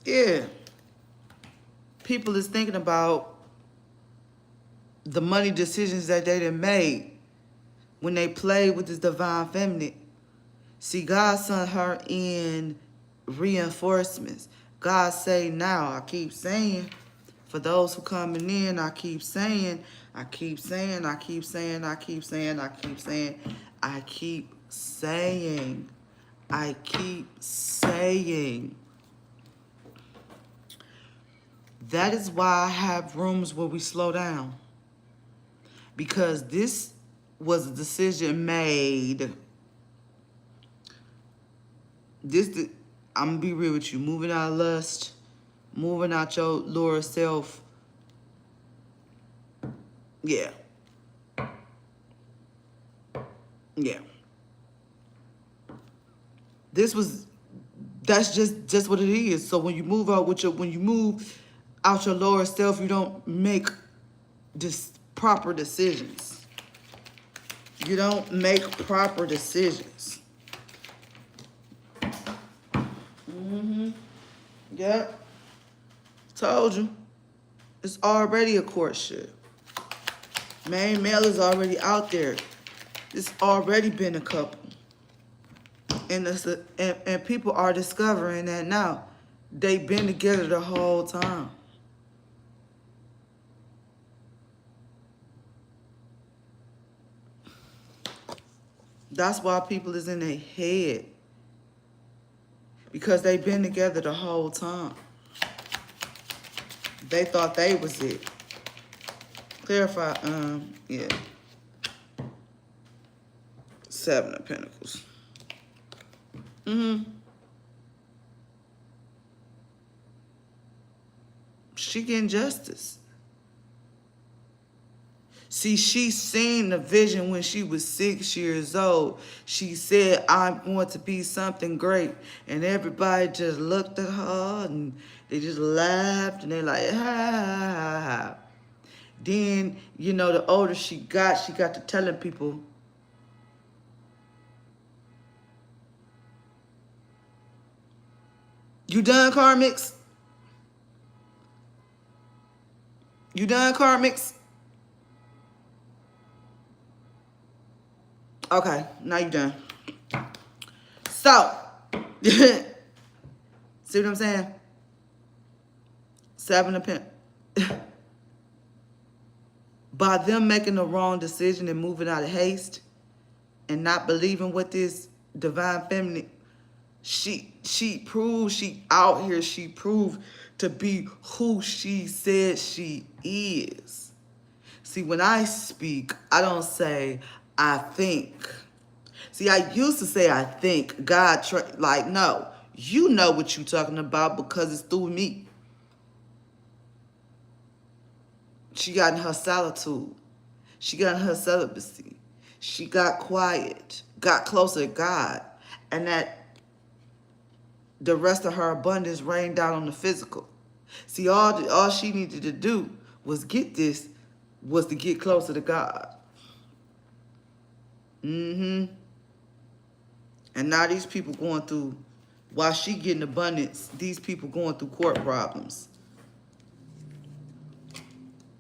Yeah. People is thinking about the money decisions that they done made when they played with this divine feminine. See, God sent her in reinforcements. God say now, I keep saying, for those who coming in, I keep saying, I keep saying, I keep saying, I keep saying, I keep saying, I keep saying, I keep saying. That is why I have rooms where we slow down. Because this was a decision made. I'm gonna be real with you. Moving out of lust, moving out your lower self. Yeah. Yeah. That's just what it is. So when you move out when you move out your lower self, you don't make proper decisions. You don't make proper decisions. Yep. Told you. It's already a courtship. Main male is already out there. It's already been a couple. And people are discovering that now. They've been together the whole time. That's why people is in their head. Because they've been together the whole time. They thought they was it. Clarify, yeah. 7 of Pentacles. She getting justice. See, she seen the vision when she was 6 years old. She said, I'm going to be something great. And everybody just looked at her and they just laughed and they're like, ha, ha, ha. Then, you know, the older she got to telling people, you done, Karmics? You done, Karmics? Okay, now you done. So, see what I'm saying? 7 of Pentacles. By them making the wrong decision and moving out of haste and not believing what this divine feminine, she proved she out here, she proved to be who she said she is. See, when I speak, I don't say, I think. See, I used to say, I think. God, like, no. You know what you're talking about because it's through me. She got in her solitude. She got in her celibacy. She got quiet, got closer to God. And that the rest of her abundance rained down on the physical. See, all she needed to do was to get closer to God. And now these people going through, while she getting abundance, these people going through court problems.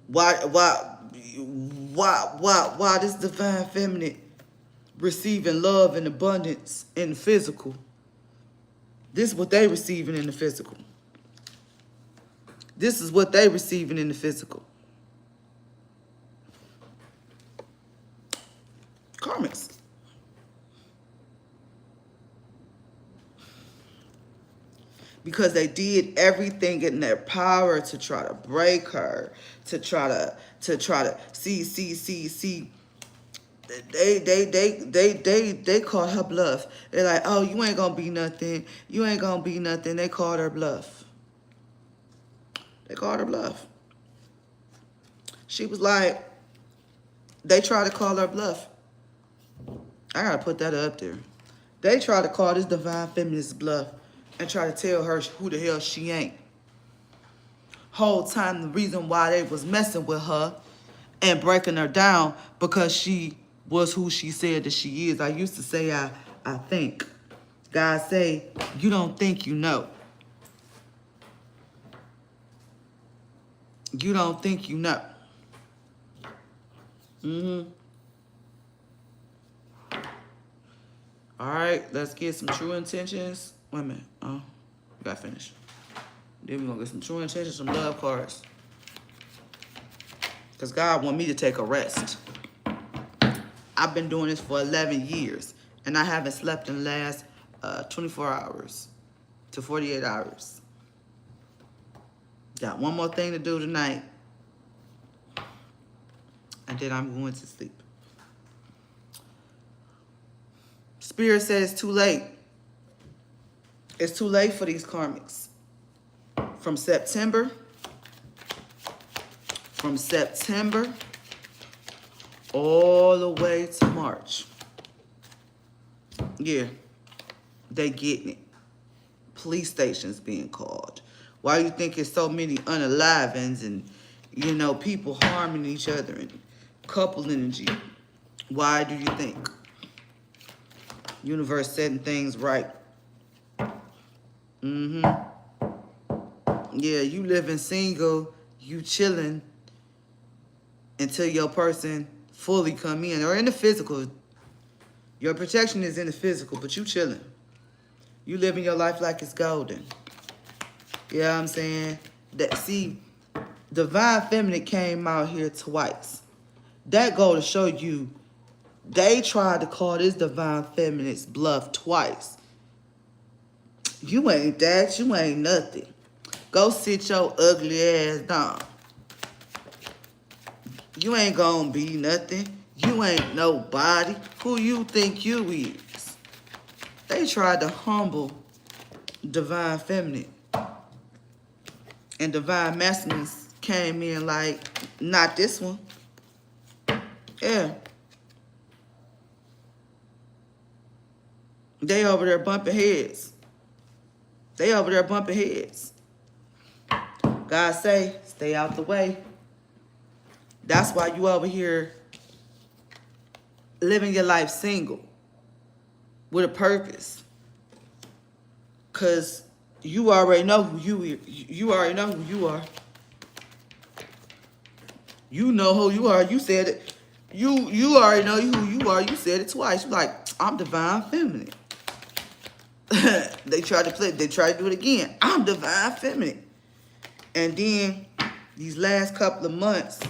Why this divine feminine receiving love and abundance in the physical? This is what they receiving in the physical. This is what they receiving in the physical. Karmics. Because they did everything in their power to try to break her, to try to see. They called her bluff. They're like, oh, you ain't gonna be nothing. You ain't gonna be nothing. They called her bluff. They called her bluff. She was like, they tried to call her bluff. I gotta put that up there. They tried to call this divine feminist bluff and try to tell her who the hell she ain't. Whole time the reason why they was messing with her and breaking her down because she was who she said that she is. I used to say I think. God say, you don't think you know. You don't think you know. All right, let's get some true intentions. Wait a minute. Oh, we got finished. Then we're going to get some true intentions, some love cards. Because God want me to take a rest. I've been doing this for 11 years. And I haven't slept in the last 24 hours to 48 hours. Got one more thing to do tonight. And then I'm going to sleep. Spirit said it's too late. It's too late for these karmics. From September all the way to March. Yeah, they getting it. Police stations being called. Why you think it's so many unalivings and, you know, people harming each other and couple energy? Why do you think? Universe setting things right. Yeah, you living single, you chilling until your person fully come in. Or in the physical. Your protection is in the physical, but you chilling. You living your life like it's golden. You know what I'm saying? See, Divine Feminine came out here twice. That go to show you, they tried to call this Divine Feminine's bluff twice. You ain't that. You ain't nothing. Go sit your ugly ass down. You ain't gonna be nothing. You ain't nobody. Who you think you is? They tried to humble Divine Feminine. And Divine Masculine came in like, not this one. Yeah. They over there bumping heads. God say, stay out the way. That's why you over here living your life single with a purpose. Because you already know who you already know who you are. You know who you are. You said it. You already know who you are. You said it twice. You like, I'm Divine Feminine. They tried to do it again. I'm Divine Feminine. And then these last couple of months,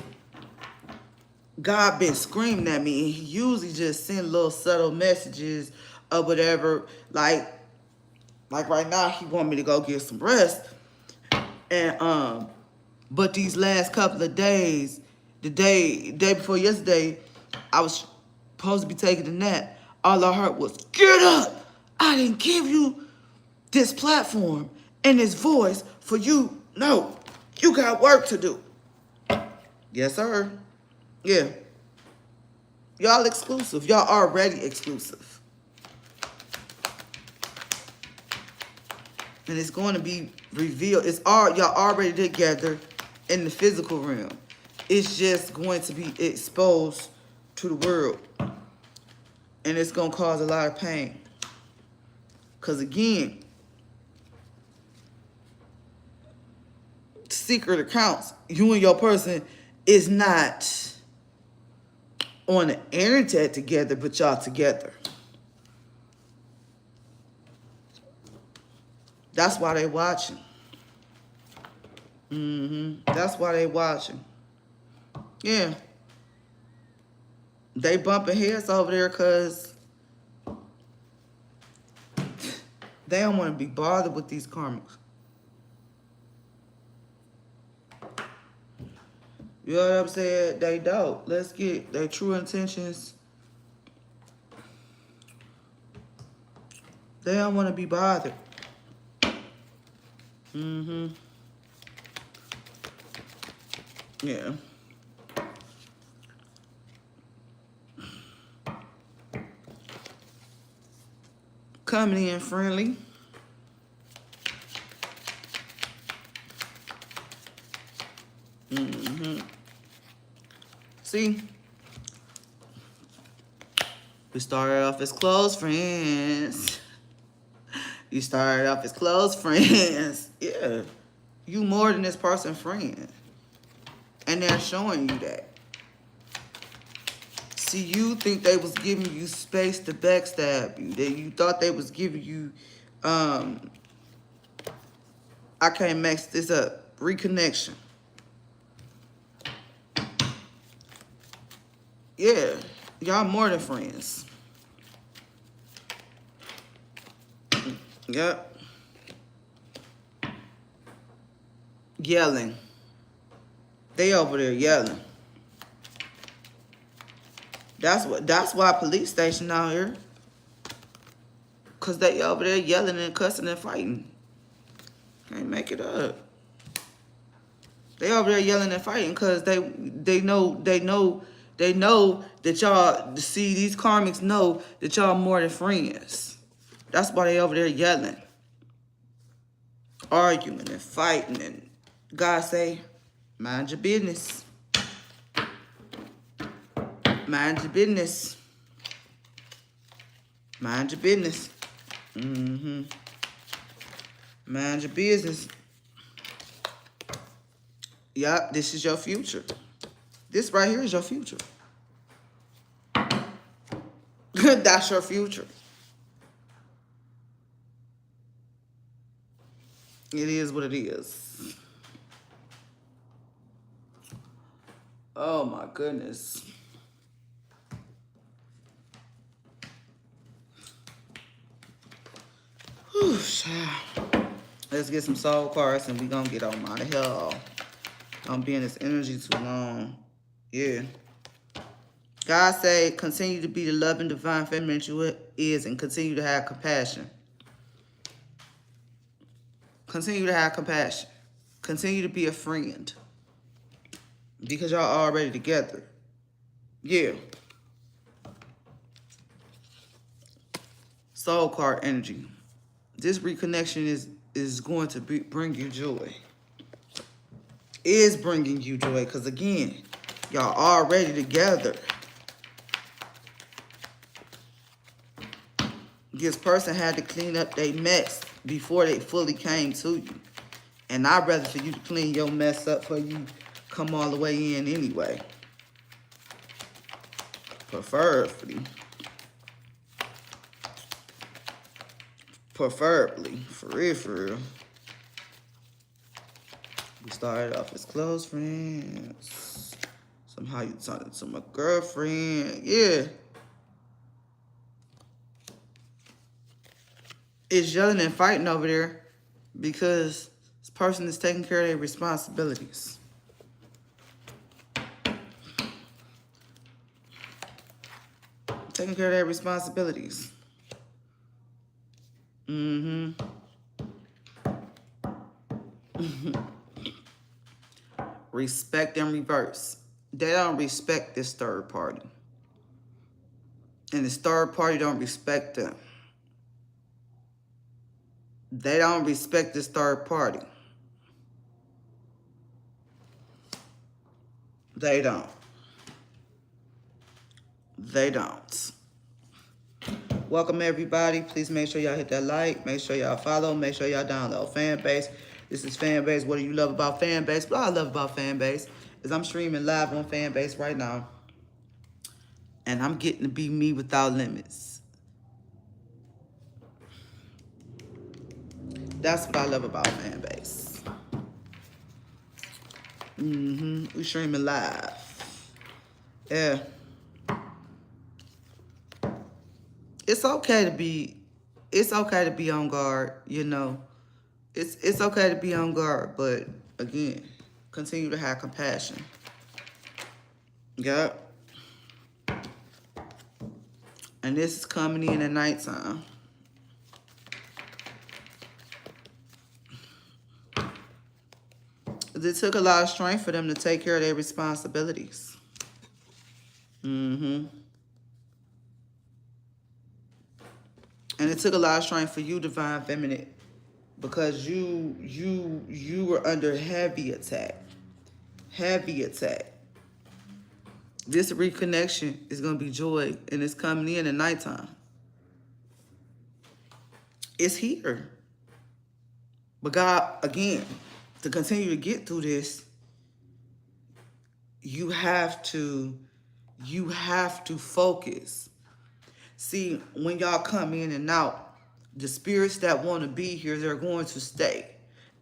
God been screaming at me, and he usually just send little subtle messages or whatever. Like right now, he want me to go get some rest. And but these last couple of days, the day before yesterday, I was supposed to be taking a nap. All I heard was, get up! I didn't give you this platform and this voice for you. No, you got work to do. Yes, sir. Yeah. Y'all exclusive. Y'all already exclusive. And it's going to be revealed. Y'all already together in the physical realm. It's just going to be exposed to the world. And it's going to cause a lot of pain. Because again, secret accounts, you and your person is not on the internet together, but y'all together. That's why they watching. That's why they watching. Yeah. They bumping heads over there because they don't want to be bothered with these karmics. You know what I'm saying? They don't. Let's get their true intentions. They don't want to be bothered. Yeah. Coming in friendly. See? We started off as close friends. You started off as close friends. Yeah. You more than this person friend. And they're showing you that. See, you think they was giving you space to backstab you. That you thought they was giving you, I can't mix this up, reconnection. Yeah, y'all more than friends. Yep. yelling. They over there yelling. That's why police station out here. Cause they over there yelling and cussing and fighting. Can't make it up. They over there yelling and fighting cause they know that y'all, see, these karmics know that y'all more than friends. That's why they over there yelling, arguing and fighting, and God say, mind your business. Mind your business. Mind your business. Mind your business. Yup, this is your future. This right here is your future. That's your future. It is what it is. Oh my goodness. Whew, let's get some soul cards and we gonna get on out of here. Don't be in this energy too long. Yeah. God say, continue to be the loving, divine feminine you is, and continue to have compassion. Continue to have compassion. Continue to be a friend. Because y'all already together. Yeah. Soul card energy. This reconnection is going to bring you joy. Is bringing you joy. Because again, y'all already together. This person had to clean up their mess before they fully came to you. And I'd rather for you to clean your mess up before you come all the way in anyway. Preferably. Preferably. For real, for real. We started off as close friends. Somehow you turned into my girlfriend. Yeah. It's yelling and fighting over there because this person is taking care of their responsibilities. Taking care of their responsibilities. Respect and reverse. They don't respect this third party. And this third party don't respect them. They don't respect this third party. They don't. They don't. Welcome everybody. Please make sure y'all hit that like. Make sure y'all follow. Make sure y'all download Fanbase. This is Fanbase. What do you love about Fanbase? What I love about Fanbase is I'm streaming live on Fanbase right now. And I'm getting to be me without limits. That's what I love about Fanbase. We streaming live. Yeah. It's okay to be on guard, you know. It's okay to be on guard, but again, continue to have compassion. Yep. And this is coming in at nighttime. It took a lot of strength for them to take care of their responsibilities. And it took a lot of strength for you, Divine Feminine, because you were under heavy attack. Heavy attack. This reconnection is going to be joy, and it's coming in at nighttime. It's here. But God, again, to continue to get through this, you have to focus. See, when y'all come in and out, the spirits that want to be here, they're going to stay.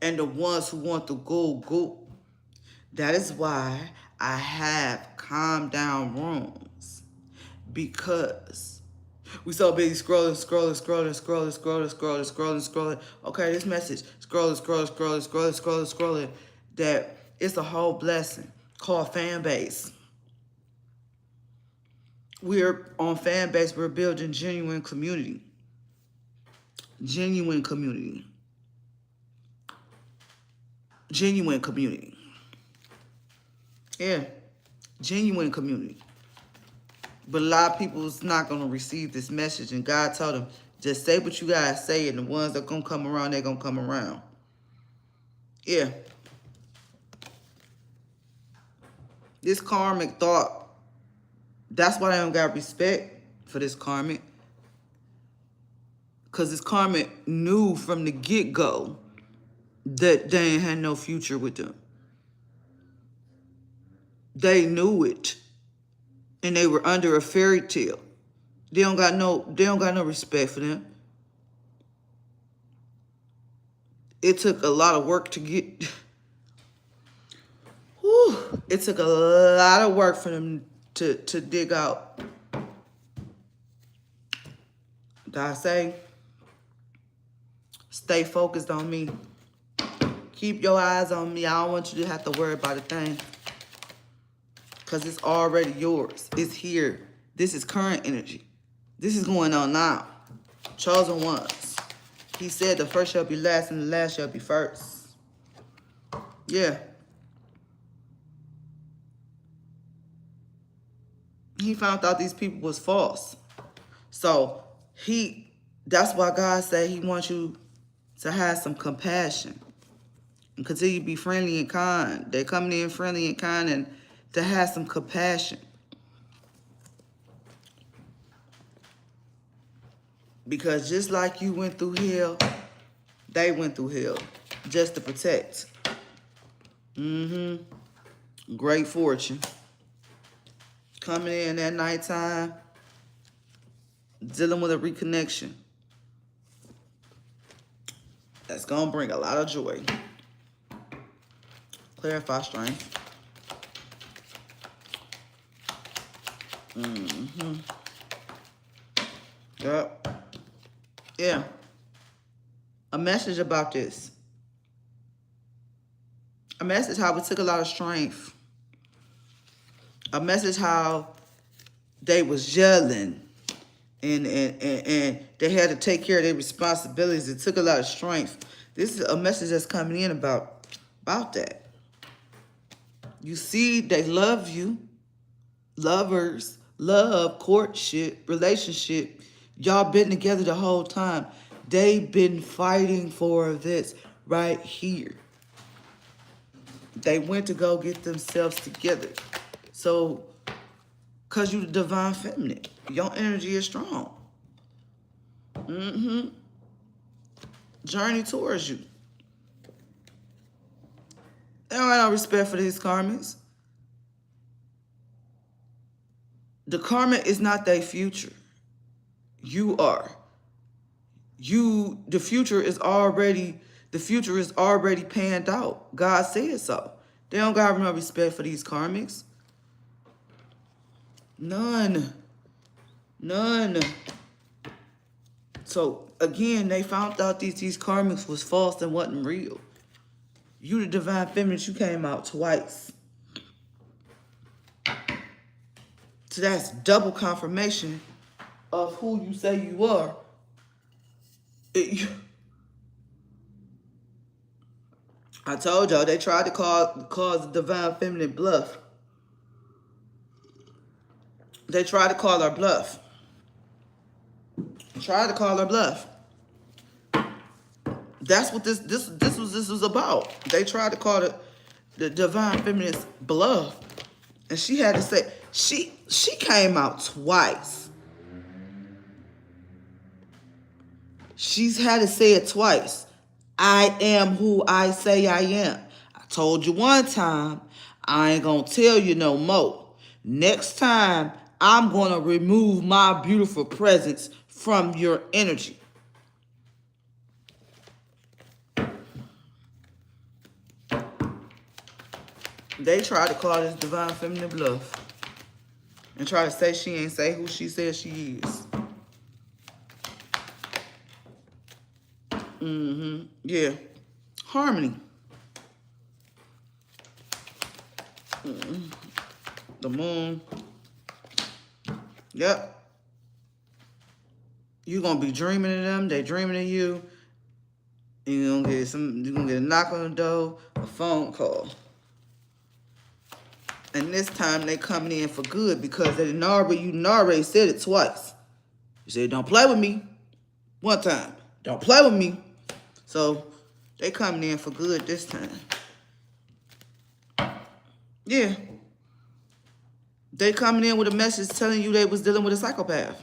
And the ones who want to go. That is why I have calm down rooms. Because we so busy scrolling. Okay, this message. Scrolling. that it's a whole blessing called fan base. We're on fan base. We're building genuine community. Genuine community. Genuine community. Yeah. Genuine community. But a lot of people is not going to receive this message. And God told them, just say what you guys say. And the ones that going to come around, they're going to come around. Yeah. This karmic thought, that's why I don't got respect for this karmic. Because this karmic knew from the get-go that they ain't had no future with them. They knew it. And they were under a fairy tale. They don't got no respect for them. It took a lot of work to get. Whew, it took a lot of work for them to dig out. God say, stay focused on me. Keep your eyes on me. I don't want you to have to worry about a thing. Because it's already yours. It's here. This is current energy. This is going on now. Chosen ones. He said the first shall be last and the last shall be first. Yeah. He found out these people was false. So that's why God said he wants you to have some compassion and continue to be friendly and kind. They're coming in friendly and kind and to have some compassion. Because just like you went through hell, they went through hell just to protect. Great fortune. Coming in at nighttime, dealing with a reconnection. That's going to bring a lot of joy. Clarify strength. Yep. Yeah. A message about this. A message how it took a lot of strength. A message how they was yelling and they had to take care of their responsibilities. It took a lot of strength. This is a message that's coming in about that. You see, they love you. Lovers, love, courtship, relationship. Y'all been together the whole time. They've been fighting for this right here. They went to go get themselves together. So, because you the divine feminine, your energy is strong. Journey towards you. They don't have no respect for these karmics. The karma is not their future. You are. The future is already panned out. God said so. They don't got no respect for these karmics. None. So again, they found out these karmics was false and wasn't real. You the divine feminine, you came out twice. So that's double confirmation of who you say you are. I told y'all they tried to cause the divine feminine bluff. They tried to call her bluff. That's what this was about. They tried to call the divine feminist's bluff. And she had to say, she came out twice. She's had to say it twice. I am who I say I am. I told you one time, I ain't gonna tell you no more. Next time, I'm gonna remove my beautiful presence from your energy. They tried to call this divine feminine bluff and try to say she ain't say who she says she is. Yeah. Harmony. The moon. Yep. You're gonna be dreaming of them, they dreaming of you. You're gonna get a knock on the door, a phone call. And this time they coming in for good because you already said it twice. You said, don't play with me. One time. Don't play with me. So they coming in for good this time. Yeah. They coming in with a message telling you they was dealing with a psychopath.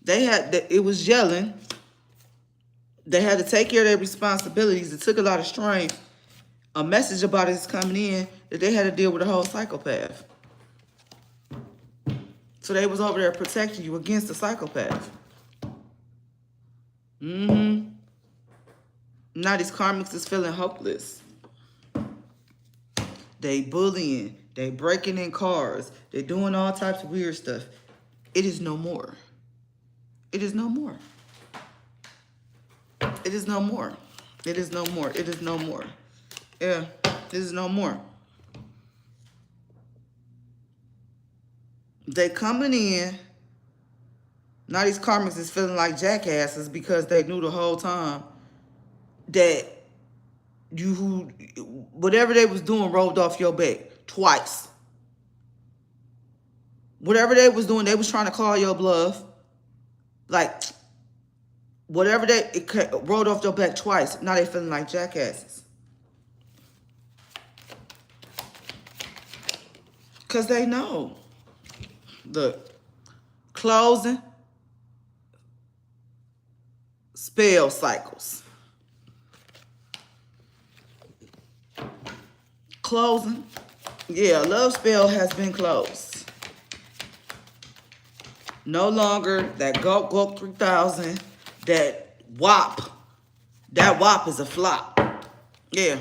It was yelling. They had to take care of their responsibilities. It took a lot of strength. A message about it is coming in that they had to deal with a whole psychopath. So they was over there protecting you against the psychopath. Now these karmics is feeling hopeless. They bullying. They breaking in cars. They doing all types of weird stuff. It is no more. It is no more. It is no more. It is no more. It is no more. Yeah, this is no more. They coming in. Now these karmics is feeling like jackasses because they knew the whole time that whatever they was doing rolled off your back twice. Whatever they was doing, they was trying to call your bluff. Like, whatever it rolled off your back twice. Now they feeling like jackasses. Because they know. Look, closing, spell cycles. Closing. Yeah, love spell has been closed. No longer that Go 3000, that WAP. That WAP is a flop. Yeah.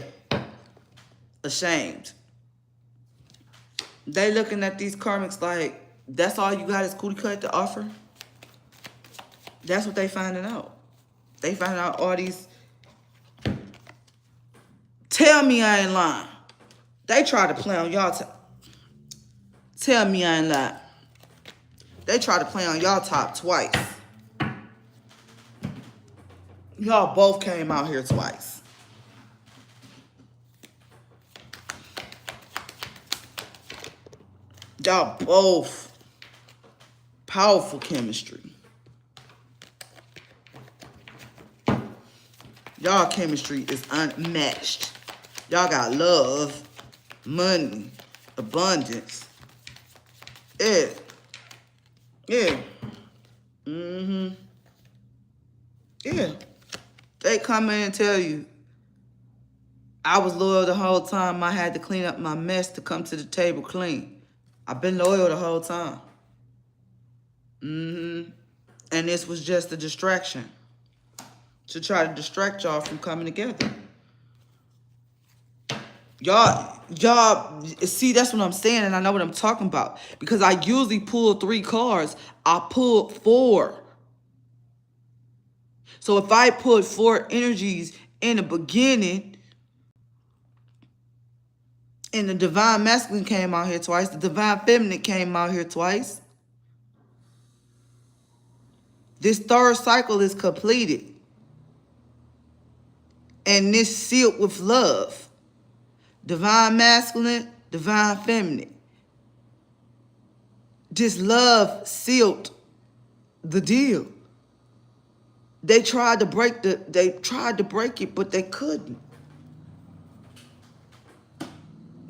Ashamed. They looking at these karmics like, that's all you got is cootie cut to offer? That's what they finding out. They finding out all these. Tell me I ain't lying. They try to play on y'all. Tell me I ain't lying. They try to play on y'all top twice. Y'all both came out here twice. Y'all both powerful chemistry. Y'all chemistry is unmatched. Y'all got love, money, abundance. Yeah. Yeah. Yeah. They come in and tell you, I was loyal the whole time. I had to clean up my mess to come to the table clean. I've been loyal the whole time. And this was just a distraction to try to distract y'all from coming together. Y'all, see, that's what I'm saying, and I know what I'm talking about. Because I usually pull 3 cards. I pulled 4. So if I put 4 energies in the beginning, and the divine masculine came out here twice, the divine feminine came out here twice, this 3rd cycle is completed. And this sealed with love. Divine masculine, divine feminine. This love sealed the deal. They tried to break it, but they couldn't.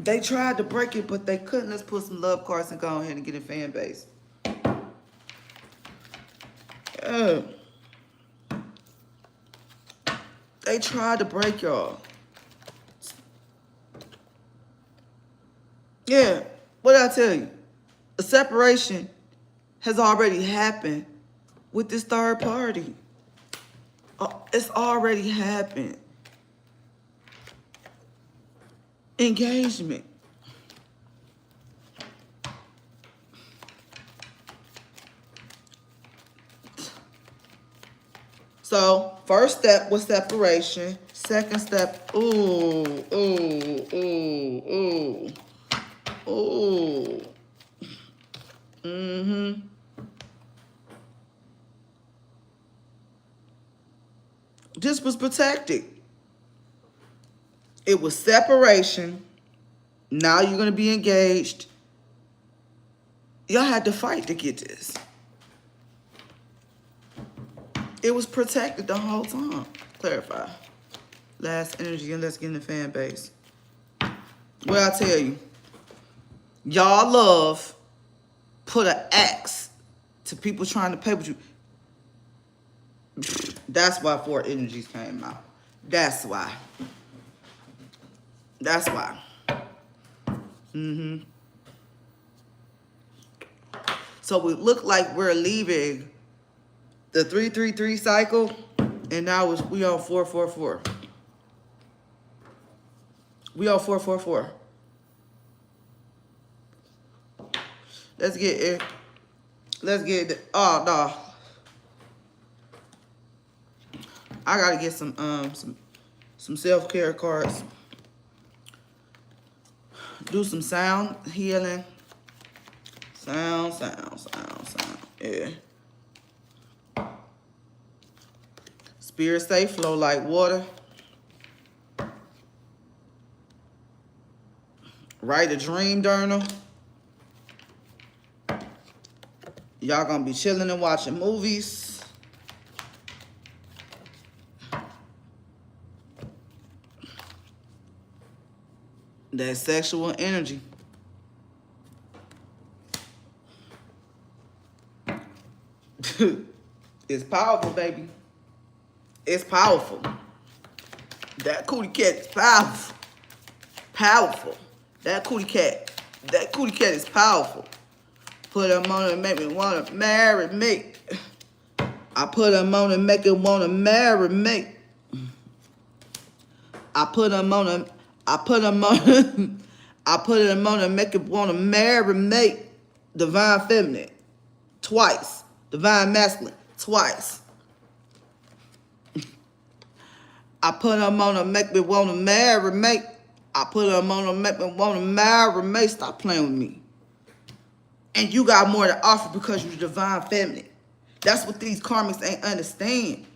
They tried to break it, but they couldn't. Let's put some love cards and go ahead and get a fan base. They tried to break y'all. Yeah, what did I tell you? A separation has already happened with this 3rd party. It's already happened. Engagement. So, first step was separation. Second step. Ooh, ooh, ooh, ooh, ooh. Mm-hmm. This was protected. It was separation. Now you're going to be engaged. Y'all had to fight to get this. It was protected the whole time. Clarify. Last energy, and let's get in the fan base. Well, I tell you, y'all love put an axe to people trying to pay with you. That's why 4 energies came out. That's why. That's why. Mm-hmm. So it looked like we're leaving the 333 cycle, and now we on 444. We on 444. Let's get it. Let's get it. Oh no. I gotta get some self-care cards. Do some sound healing. Sound. Yeah. Spirit say flow like water. Write a dream journal. Y'all gonna be chilling and watching movies. That sexual energy. It's powerful, baby. It's powerful. That cootie cat is powerful. Powerful. That cootie cat is powerful. Put him on and make me wanna marry me. I put him on and make it wanna marry me. I put him on and make it wanna marry me. Divine feminine. Twice. Divine masculine. Twice. I put him on and make me wanna marry me. I put him on and make me wanna marry me. Stop playing with me. And you got more to offer because you're divine feminine. That's what these karmics ain't understand.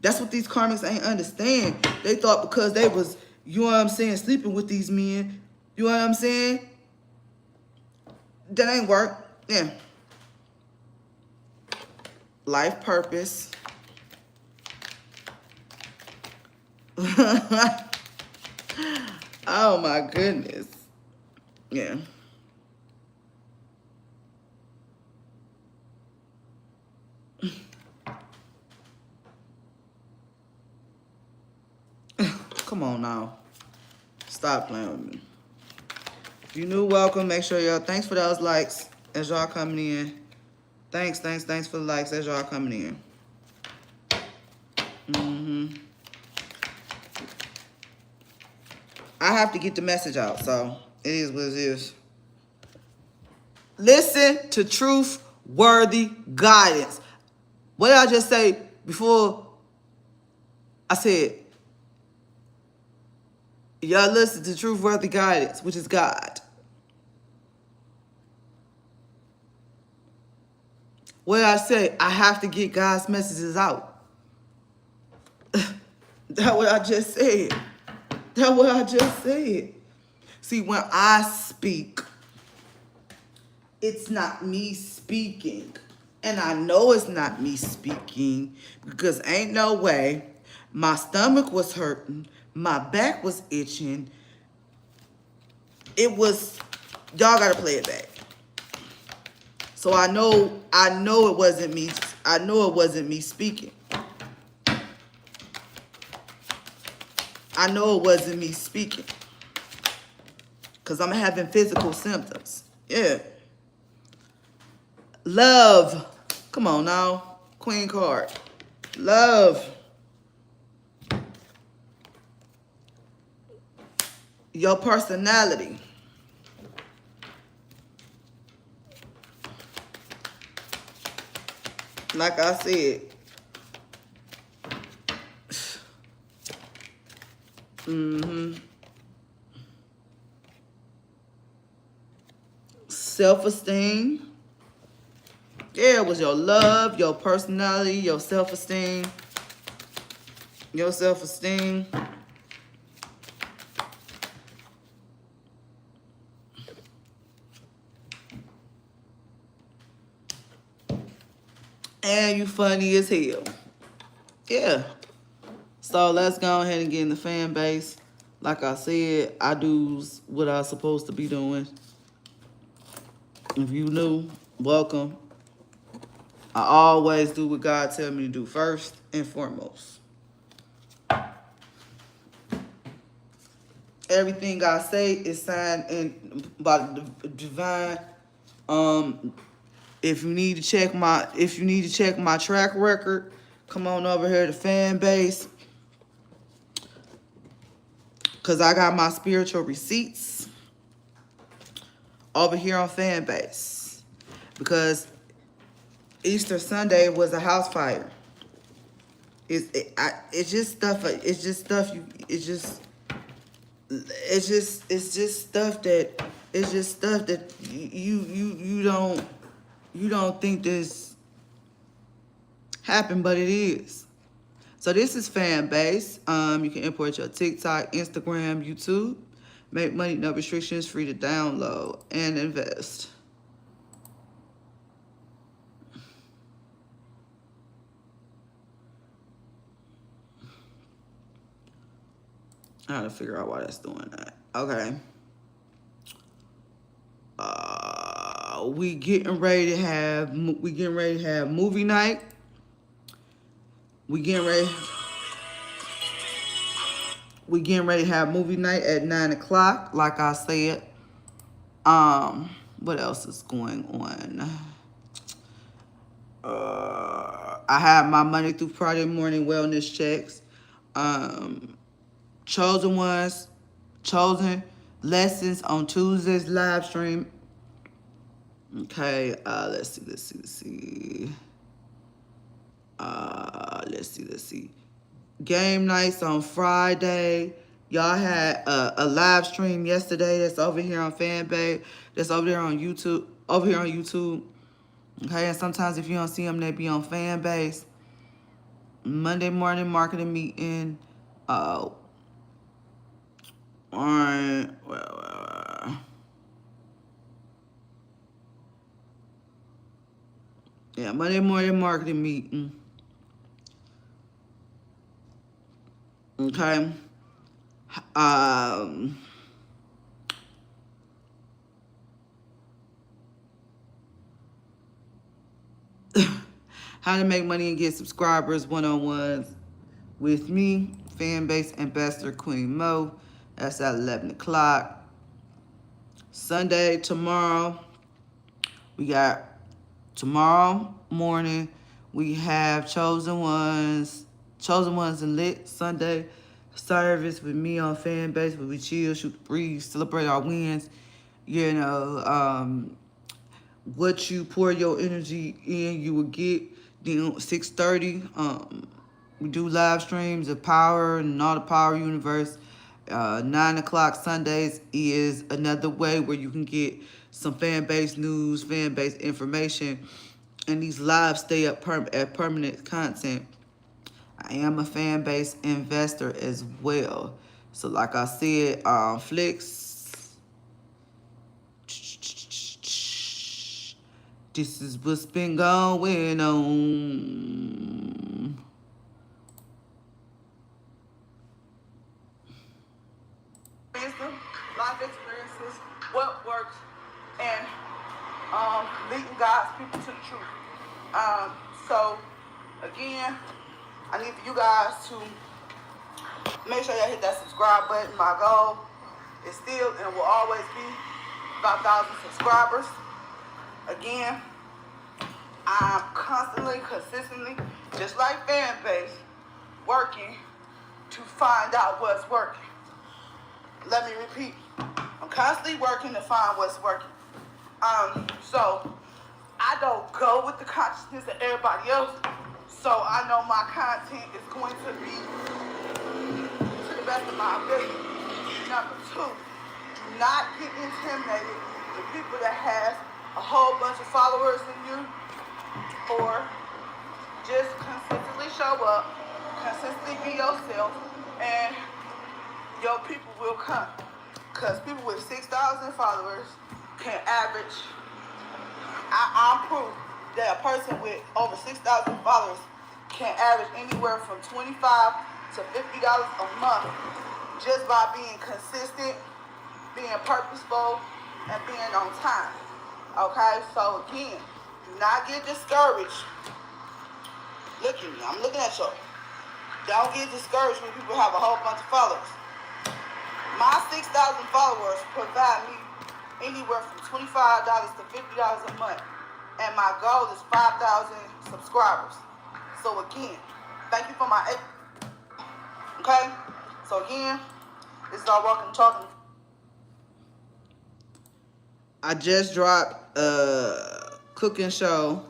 That's what these karmics ain't understand. They thought because they was, you know what I'm saying, sleeping with these men, you know what I'm saying? That ain't work. Yeah. Life purpose. Oh my goodness. Yeah. Come on now. Stop playing with me. If you're new, welcome. Make sure y'all, thanks for those likes as y'all coming in. Thanks for the likes as y'all coming in. I have to get the message out, so it is what it is. Listen to truth-worthy guidance. What did I just say before I said? Y'all listen to truth-worthy guidance, which is God. What did I say? I have to get God's messages out. That's what I just said. That's what I just said. See, when I speak, it's not me speaking. And I know it's not me speaking because ain't no way. My stomach was hurting. My back was itching. It was, y'all gotta play it back. So I know it wasn't me. I know it wasn't me speaking. I know it wasn't me speaking. Because I'm having physical symptoms. Yeah. Love. Come on now. Queen card. Love. Your personality. Like I said, Self-esteem. Yeah, it was your love, your personality, your self-esteem. Your self-esteem. And you funny as hell. Yeah. So let's go ahead and get in the fan base. Like I said, I do what I'm supposed to be doing. If you new, welcome. I always do what God tell me to do first and foremost. Everything I say is signed by the divine. If you need to check my track record, come on over here to fan base. Cause I got my spiritual receipts over here on fan base. Because Easter Sunday was a house fire. It's just stuff that you don't think this happened, but it is. So this is fan base. You can import your TikTok, Instagram, YouTube. Make money, no restrictions, free to download and invest. I gotta figure out why that's doing that. Okay. We getting ready to have movie night. We getting ready to have movie night at 9 o'clock, like I said. What else is going on? I have my Monday through Friday morning wellness checks. Chosen lessons on Tuesdays live stream. Okay, let's see. Let's see. Game nights on Friday. Y'all had a live stream yesterday that's over here on Fanbase. That's over there on YouTube. Over here on YouTube. Okay, and sometimes if you don't see them, they be on Fanbase. Monday morning marketing meeting. Yeah, Monday morning marketing meeting. Okay. How to make money and get subscribers one-on-ones with me, Fanbase Ambassador Queen Mo. That's at 11 o'clock. Sunday, tomorrow, tomorrow morning, we have Chosen Ones and Lit Sunday service with me on Fanbase, where we chill, shoot the breeze, celebrate our wins. You know, what you pour your energy in, you will get. Then 6:30, we do live streams of Power and all the Power Universe. 9 o'clock Sundays is another way where you can get some fan-based news, fan-based information, and these lives stay up at permanent content. I am a fan-based investor as well. So like I said, Flicks, this is what's been going on. Wisdom, life experiences, what works, and leading God's people to the truth. So again, I need for you guys to make sure y'all hit that subscribe button. My goal is still and will always be about 1,000 subscribers. Again, I'm constantly, consistently, just like Fanbase, working to find out what's working. Let me repeat. I'm constantly working to find what's working. So I don't go with the consciousness of everybody else. So I know my content is going to be to the best of my ability. Number two, do not get intimidated with people that has a whole bunch of followers in you, or just consistently show up, consistently be yourself, and your people will come. Because people with 6,000 followers can average, I'm proof that a person with over 6,000 followers can average anywhere from $25 to $50 a month just by being consistent, being purposeful, and being on time. Okay, so again, do not get discouraged. Look at me, I'm looking at you. Don't get discouraged when people have a whole bunch of followers. My 6,000 followers provide me anywhere from $25 to $50 a month. And my goal is 5,000 subscribers. So again, thank you for my, okay? So again, this is our walking talking. I just dropped a cooking show.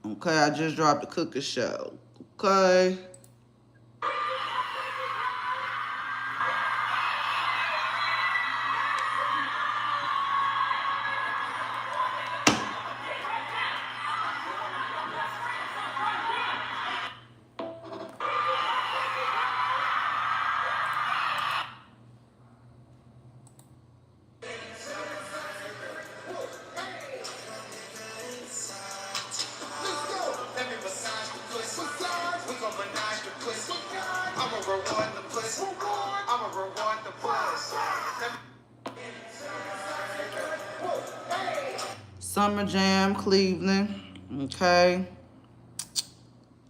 Okay, I just dropped a cooking show. Okay. Summer Jam, Cleveland. Okay.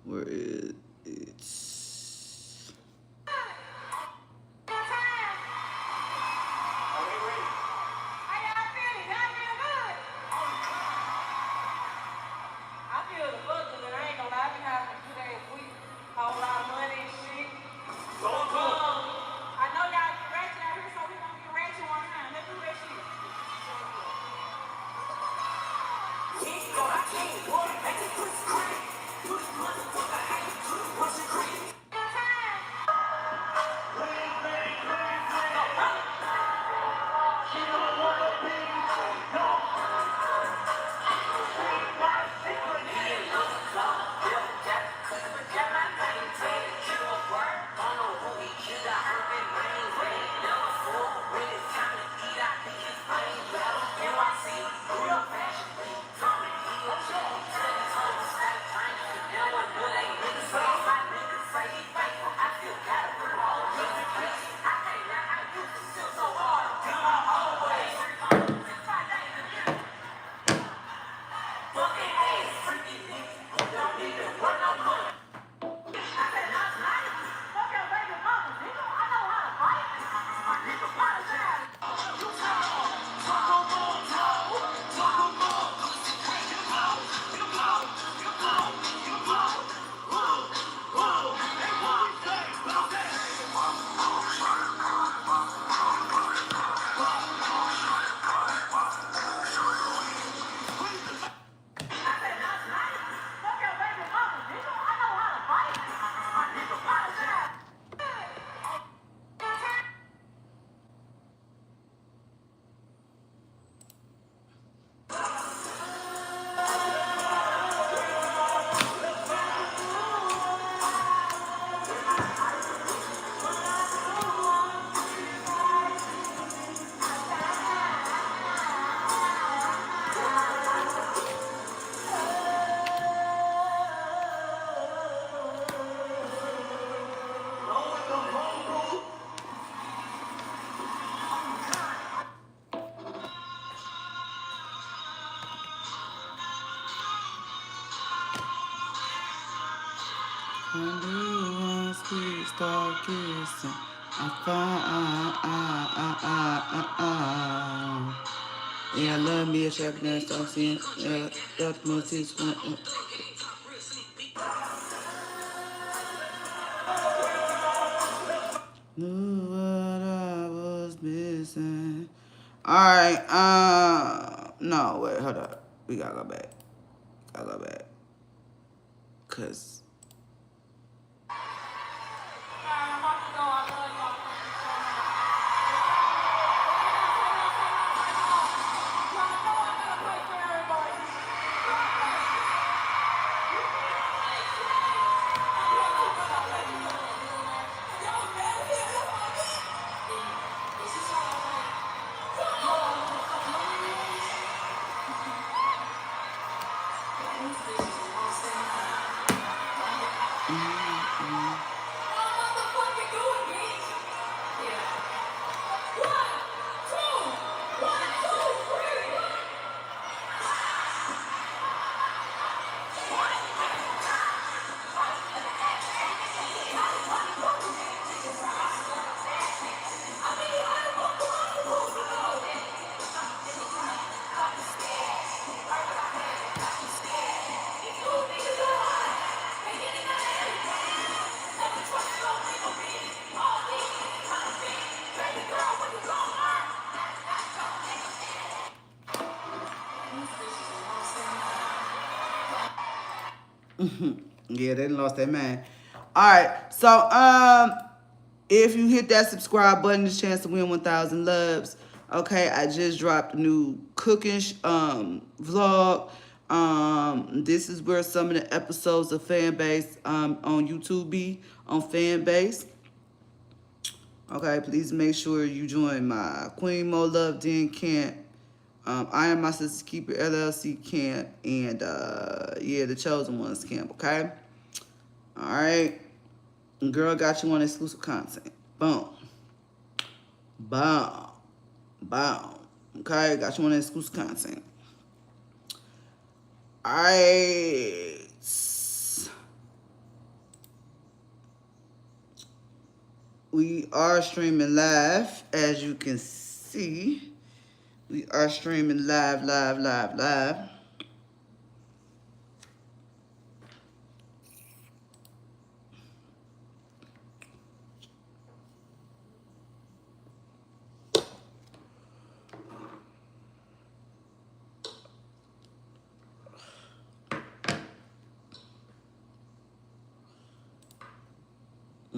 Where is it? Once we start kissing, I find yeah, love me a check next time seeing that most is one. Knew what I was missing. Alright, no, wait, hold up. We gotta go back. Cause Yeah, they done lost their mind. All right, so if you hit that subscribe button, there's a chance to win 1,000 loves. Okay, I just dropped a new cooking vlog. This is where some of the episodes of Fanbase on YouTube be on Fanbase. Okay, please make sure you join my Queen Mo Love Den camp. I Am My Sister's Keeper LLC camp, and yeah, the Chosen Ones camp. Okay, all right. Girl got you on exclusive content. Boom. Boom. Boom. Okay, got you on exclusive content. Alright. We are streaming live, as you can see. We are streaming live.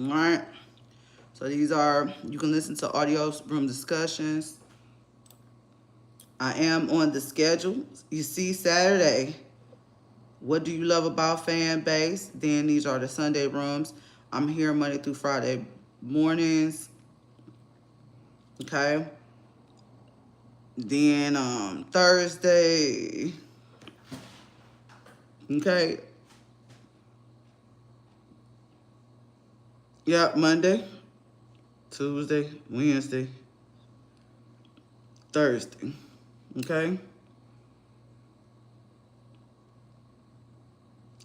Alright. So these are, you can listen to audio room discussions. I am on the schedule. You see Saturday. What do you love about Fanbase? Then these are the Sunday rooms. I'm here Monday through Friday mornings. Okay. Then Thursday. Okay. Yep, Monday, Tuesday, Wednesday, Thursday. Okay.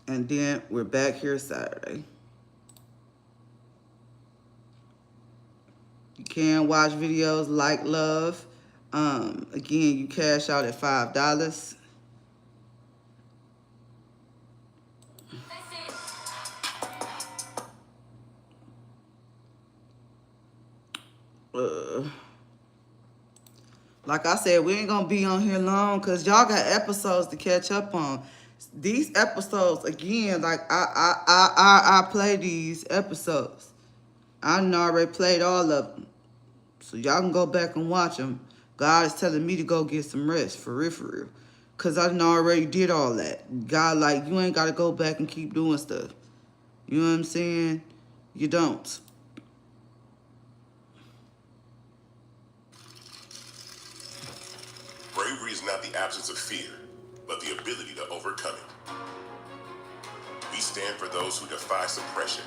And then we're back here Saturday. You can watch videos like love. Again, you cash out at $5. Like I said, we ain't gonna be on here long because y'all got episodes to catch up on. These episodes, again, like I play these episodes. I done already played all of them. So y'all can go back and watch them. God is telling me to go get some rest, for real, for real. Because I done already did all that. God, like, you ain't got to go back and keep doing stuff. You know what I'm saying? You don't. Bravery is not the absence of fear, but the ability to overcome it. We stand for those who defy suppression,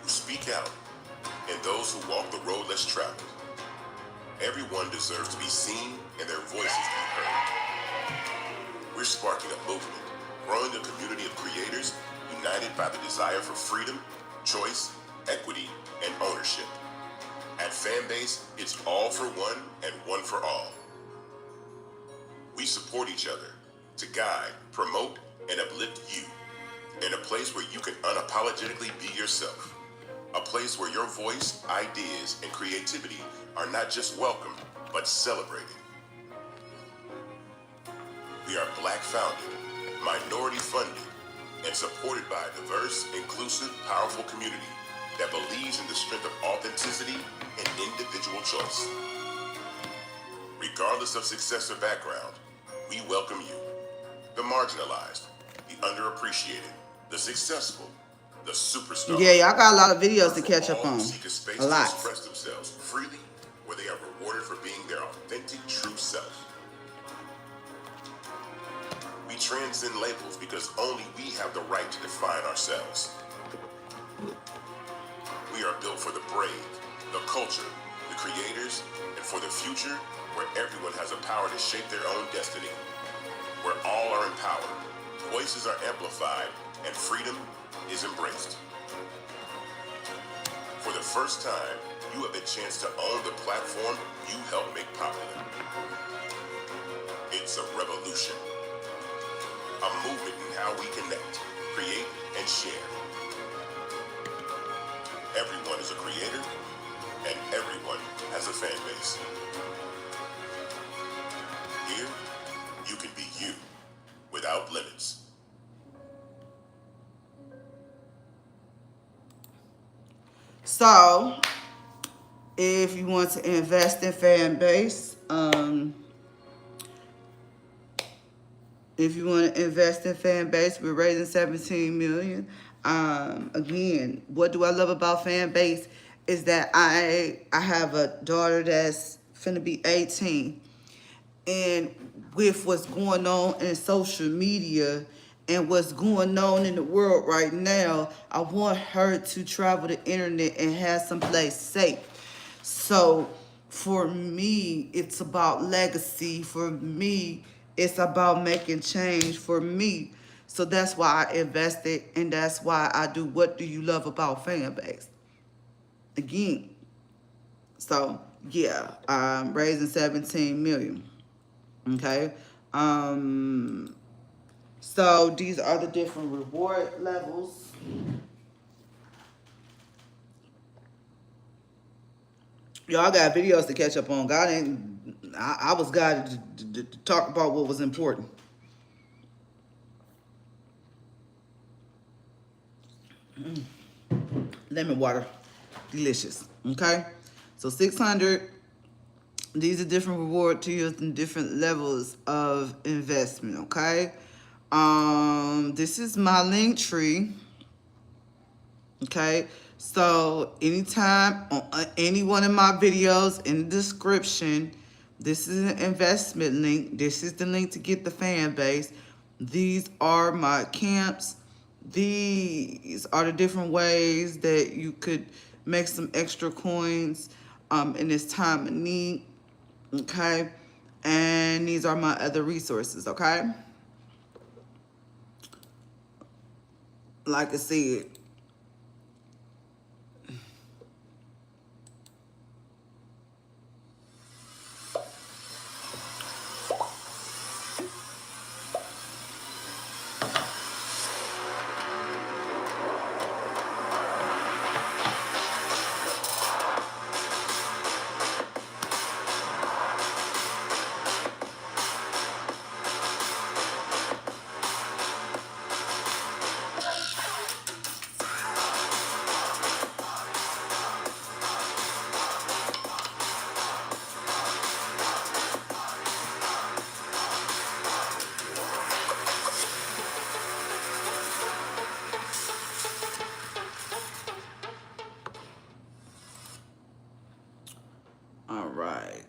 who speak out, and those who walk the road less traveled. Everyone deserves to be seen and their voices to be heard. We're sparking a movement, growing a community of creators united by the desire for freedom, choice, equity, and ownership. At Fanbase, it's all for one and one for all. We support each other to guide, promote, and uplift you in a place where you can unapologetically be yourself. A place where your voice, ideas, and creativity are not just welcomed, but celebrated. We are Black-founded, minority-funded, and supported by a diverse, inclusive, powerful community that believes in the strength of authenticity and individual choice. Regardless of success or background, we welcome you, the marginalized, the underappreciated, the successful, the superstar. Yeah, y'all got a lot of videos to catch up on. Seek a space a lot. to express themselves freely, where they are rewarded for being their authentic, true self. We transcend labels because only we have the right to define ourselves. We are built for the brave, the culture, the creators, and for the future where everyone has the power to shape their own destiny. Where all are empowered, voices are amplified, and freedom is embraced. For the first time, you have the chance to own the platform you helped make popular. It's a revolution. A movement in how we connect, create, and share. Everyone is a creator, and everyone has a fan base. Here, you can be you without limits. So, if you want to invest in fan base, if you want to invest in fan base, we're raising 17 million. Again, what do I love about fan base is that I have a daughter that's finna be 18, and with what's going on in social media and what's going on in the world right now, I want her to travel the internet and have someplace safe. So for me, it's about legacy. For me, it's about making change for me. So that's why I invested, and that's why I do What Do You Love About Fan Base? Again. So yeah, raising 17 million. Okay. Um, so these are the different reward levels. Y'all got videos to catch up on. God ain't. I was guided to talk about what was important. Lemon water, delicious. Okay. So 600. These are different reward tiers and different levels of investment. Okay. This is my link tree. Okay, so anytime on any one of my videos in the description, this is an investment link. This is the link to get the fan base. These are my camps. These are the different ways that you could make some extra coins in this time of need. Okay, and these are my other resources. Okay, like I said. All right.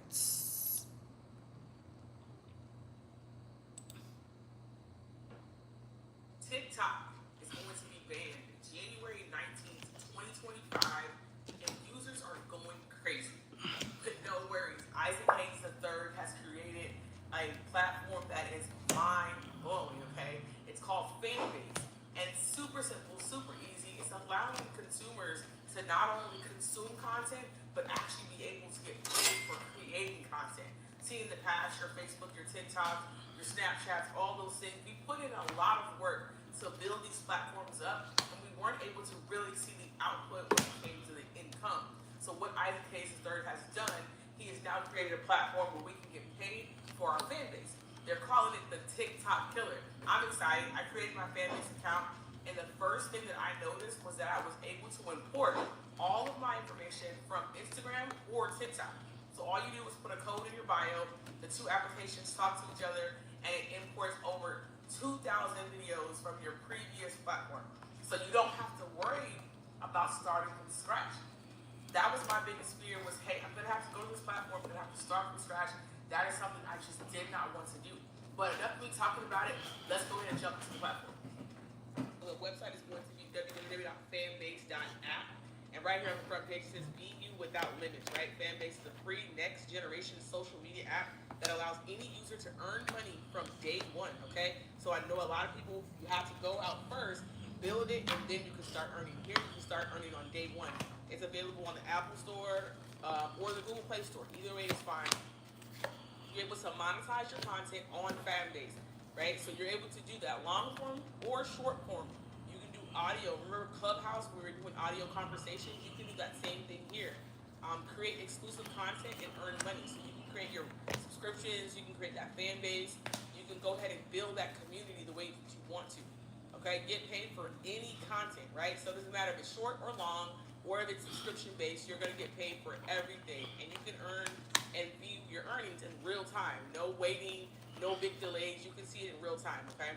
TikTok is going to be banned January 19th, 2025, and users are going crazy. But no worries, Isaac Hayes III has created a platform that is mind-blowing, okay? It's called Fanbase, and it's super simple, super easy. It's allowing consumers to not only consume content, but actually be able to get paid for creating content. See, in the past, your Facebook, your TikTok, your Snapchats, all those things, we put in a lot of work to build these platforms up, and we weren't able to really see the output when it came to the income. So what Isaac Hayes III has done, he has now created a platform where we can get paid for our fan base. They're calling it the TikTok killer. I'm excited. I created my fan base account, and the first thing that I noticed was that I was able to import all of my information from Instagram or TikTok. So all you do is put a code in your bio, the two applications talk to each other, and it imports over 2,000 videos from your previous platform. So you don't have to worry about starting from scratch. That was my biggest fear was, hey, I'm gonna have to go to this platform, I'm gonna have to start from scratch. That is something I just did not want to do. But enough of me talking about it, let's go ahead and jump into the platform. The website is going to be www.fanbase.app. And right here on the front page it says "Be You Without Limits," right? Fanbase is a free next generation social media app that allows any user to earn money from day one, okay? So I know a lot of people, you have to go out first, build it, and then you can start earning. Here you can start earning on day one. It's available on the Apple Store or the Google Play Store. Either way is fine. You're able to monetize your content on Fanbase, right? So you're able to do that long form or short form. You can do audio. Remember Clubhouse, where we're doing audio conversations? You can do that same thing here. Create exclusive content and earn money. So you can create your subscriptions, you can create that fan base, you can go ahead and build that community the way that you want to. Okay, get paid for any content, right? So it doesn't matter if it's short or long, or if it's subscription based, you're gonna get paid for everything, and you can earn and view your earnings in real time. No waiting, no big delays. You can see it in real time. Okay.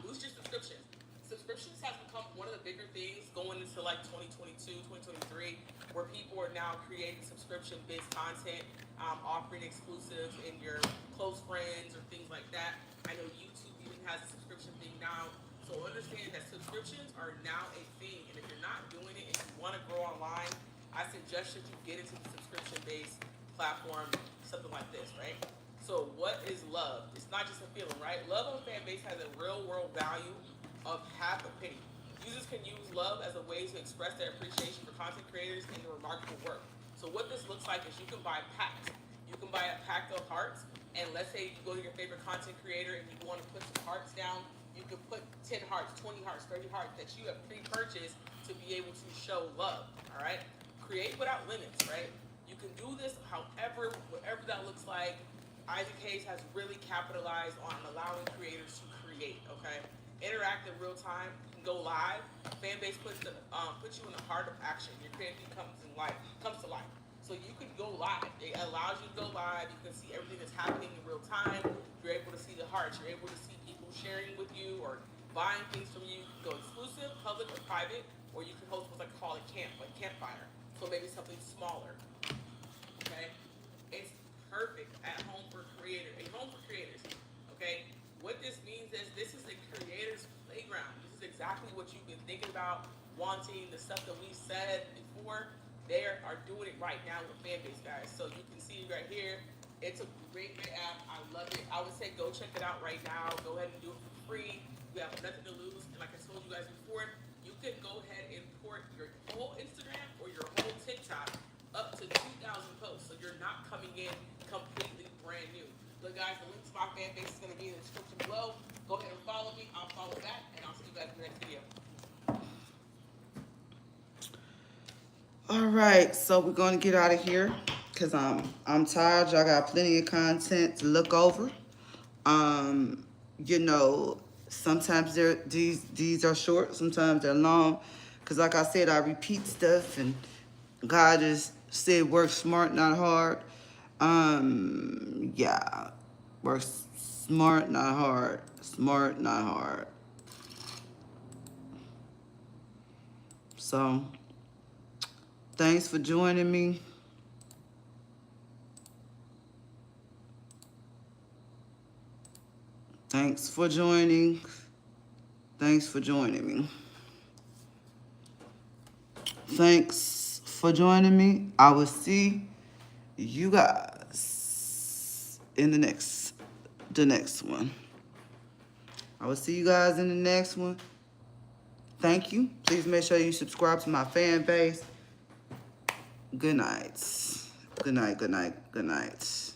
Boost your subscriptions. Subscriptions has become one of the bigger things going into like 2022, 2023, where people are now creating subscription-based content, offering exclusives in your close friends or things like that. I know YouTube even has a subscription thing now. So understand that subscriptions are now a thing, and if you're not doing it and you want to grow online, I suggest that you get into the subscription-based platform, something like this, right? So what is love? It's not just a feeling, right? Love on Fanbase has a real world value of half a penny. Users can use love as a way to express their appreciation for content creators and their remarkable work. So what this looks like is you can buy packs. You can buy a pack of hearts, and let's say you go to your favorite content creator and you want to put some hearts down. You can put 10 hearts, 20 hearts, 30 hearts that you have pre-purchased to be able to show love, all right? Create without limits, right? You can do this however, whatever that looks like. Isaac Hayes has really capitalized on allowing creators to create, okay? Interact in real time. You can go live. Fanbase puts you in the heart of action. Your creativity comes to life. So you can go live. It allows you to go live. You can see everything that's happening in real time. You're able to see the hearts. You're able to see people sharing with you or buying things from you. You can go exclusive, public, or private, or you can host what's like called a campfire. So maybe something smaller. Okay? It's perfect at home for creators. Okay? What this means is this is a creator's playground. This is exactly what you've been thinking about, wanting, the stuff that we said before. They are doing it right now with Fanbase, guys. So you can see right here. It's a great app. I love it. I would say go check it out right now. Go ahead and do it for free. You have nothing to lose. And like I told you guys before, you can go ahead and import your whole Instagram or your whole TikTok up to 2,000 posts. So you're not coming in completely brand new. Look, guys, the link to my Fanbase is going to be in the description below. Go ahead and follow me. I'll follow back, and I'll see you guys in the next video. All right, so we're gonna get out of here because I'm tired. Y'all got plenty of content to look over. You know, sometimes these are short, sometimes they're long. Cause like I said, I repeat stuff, and God just said work smart, not hard. Yeah, work smart, not hard. Smart, not hard. So, thanks for joining me. Thanks for joining. Thanks for joining me. Thanks for joining me. I will see you guys in the next one. I will see you guys in the next one. Thank you. Please make sure you subscribe to my fan base. Good night. Good night, good night, good night.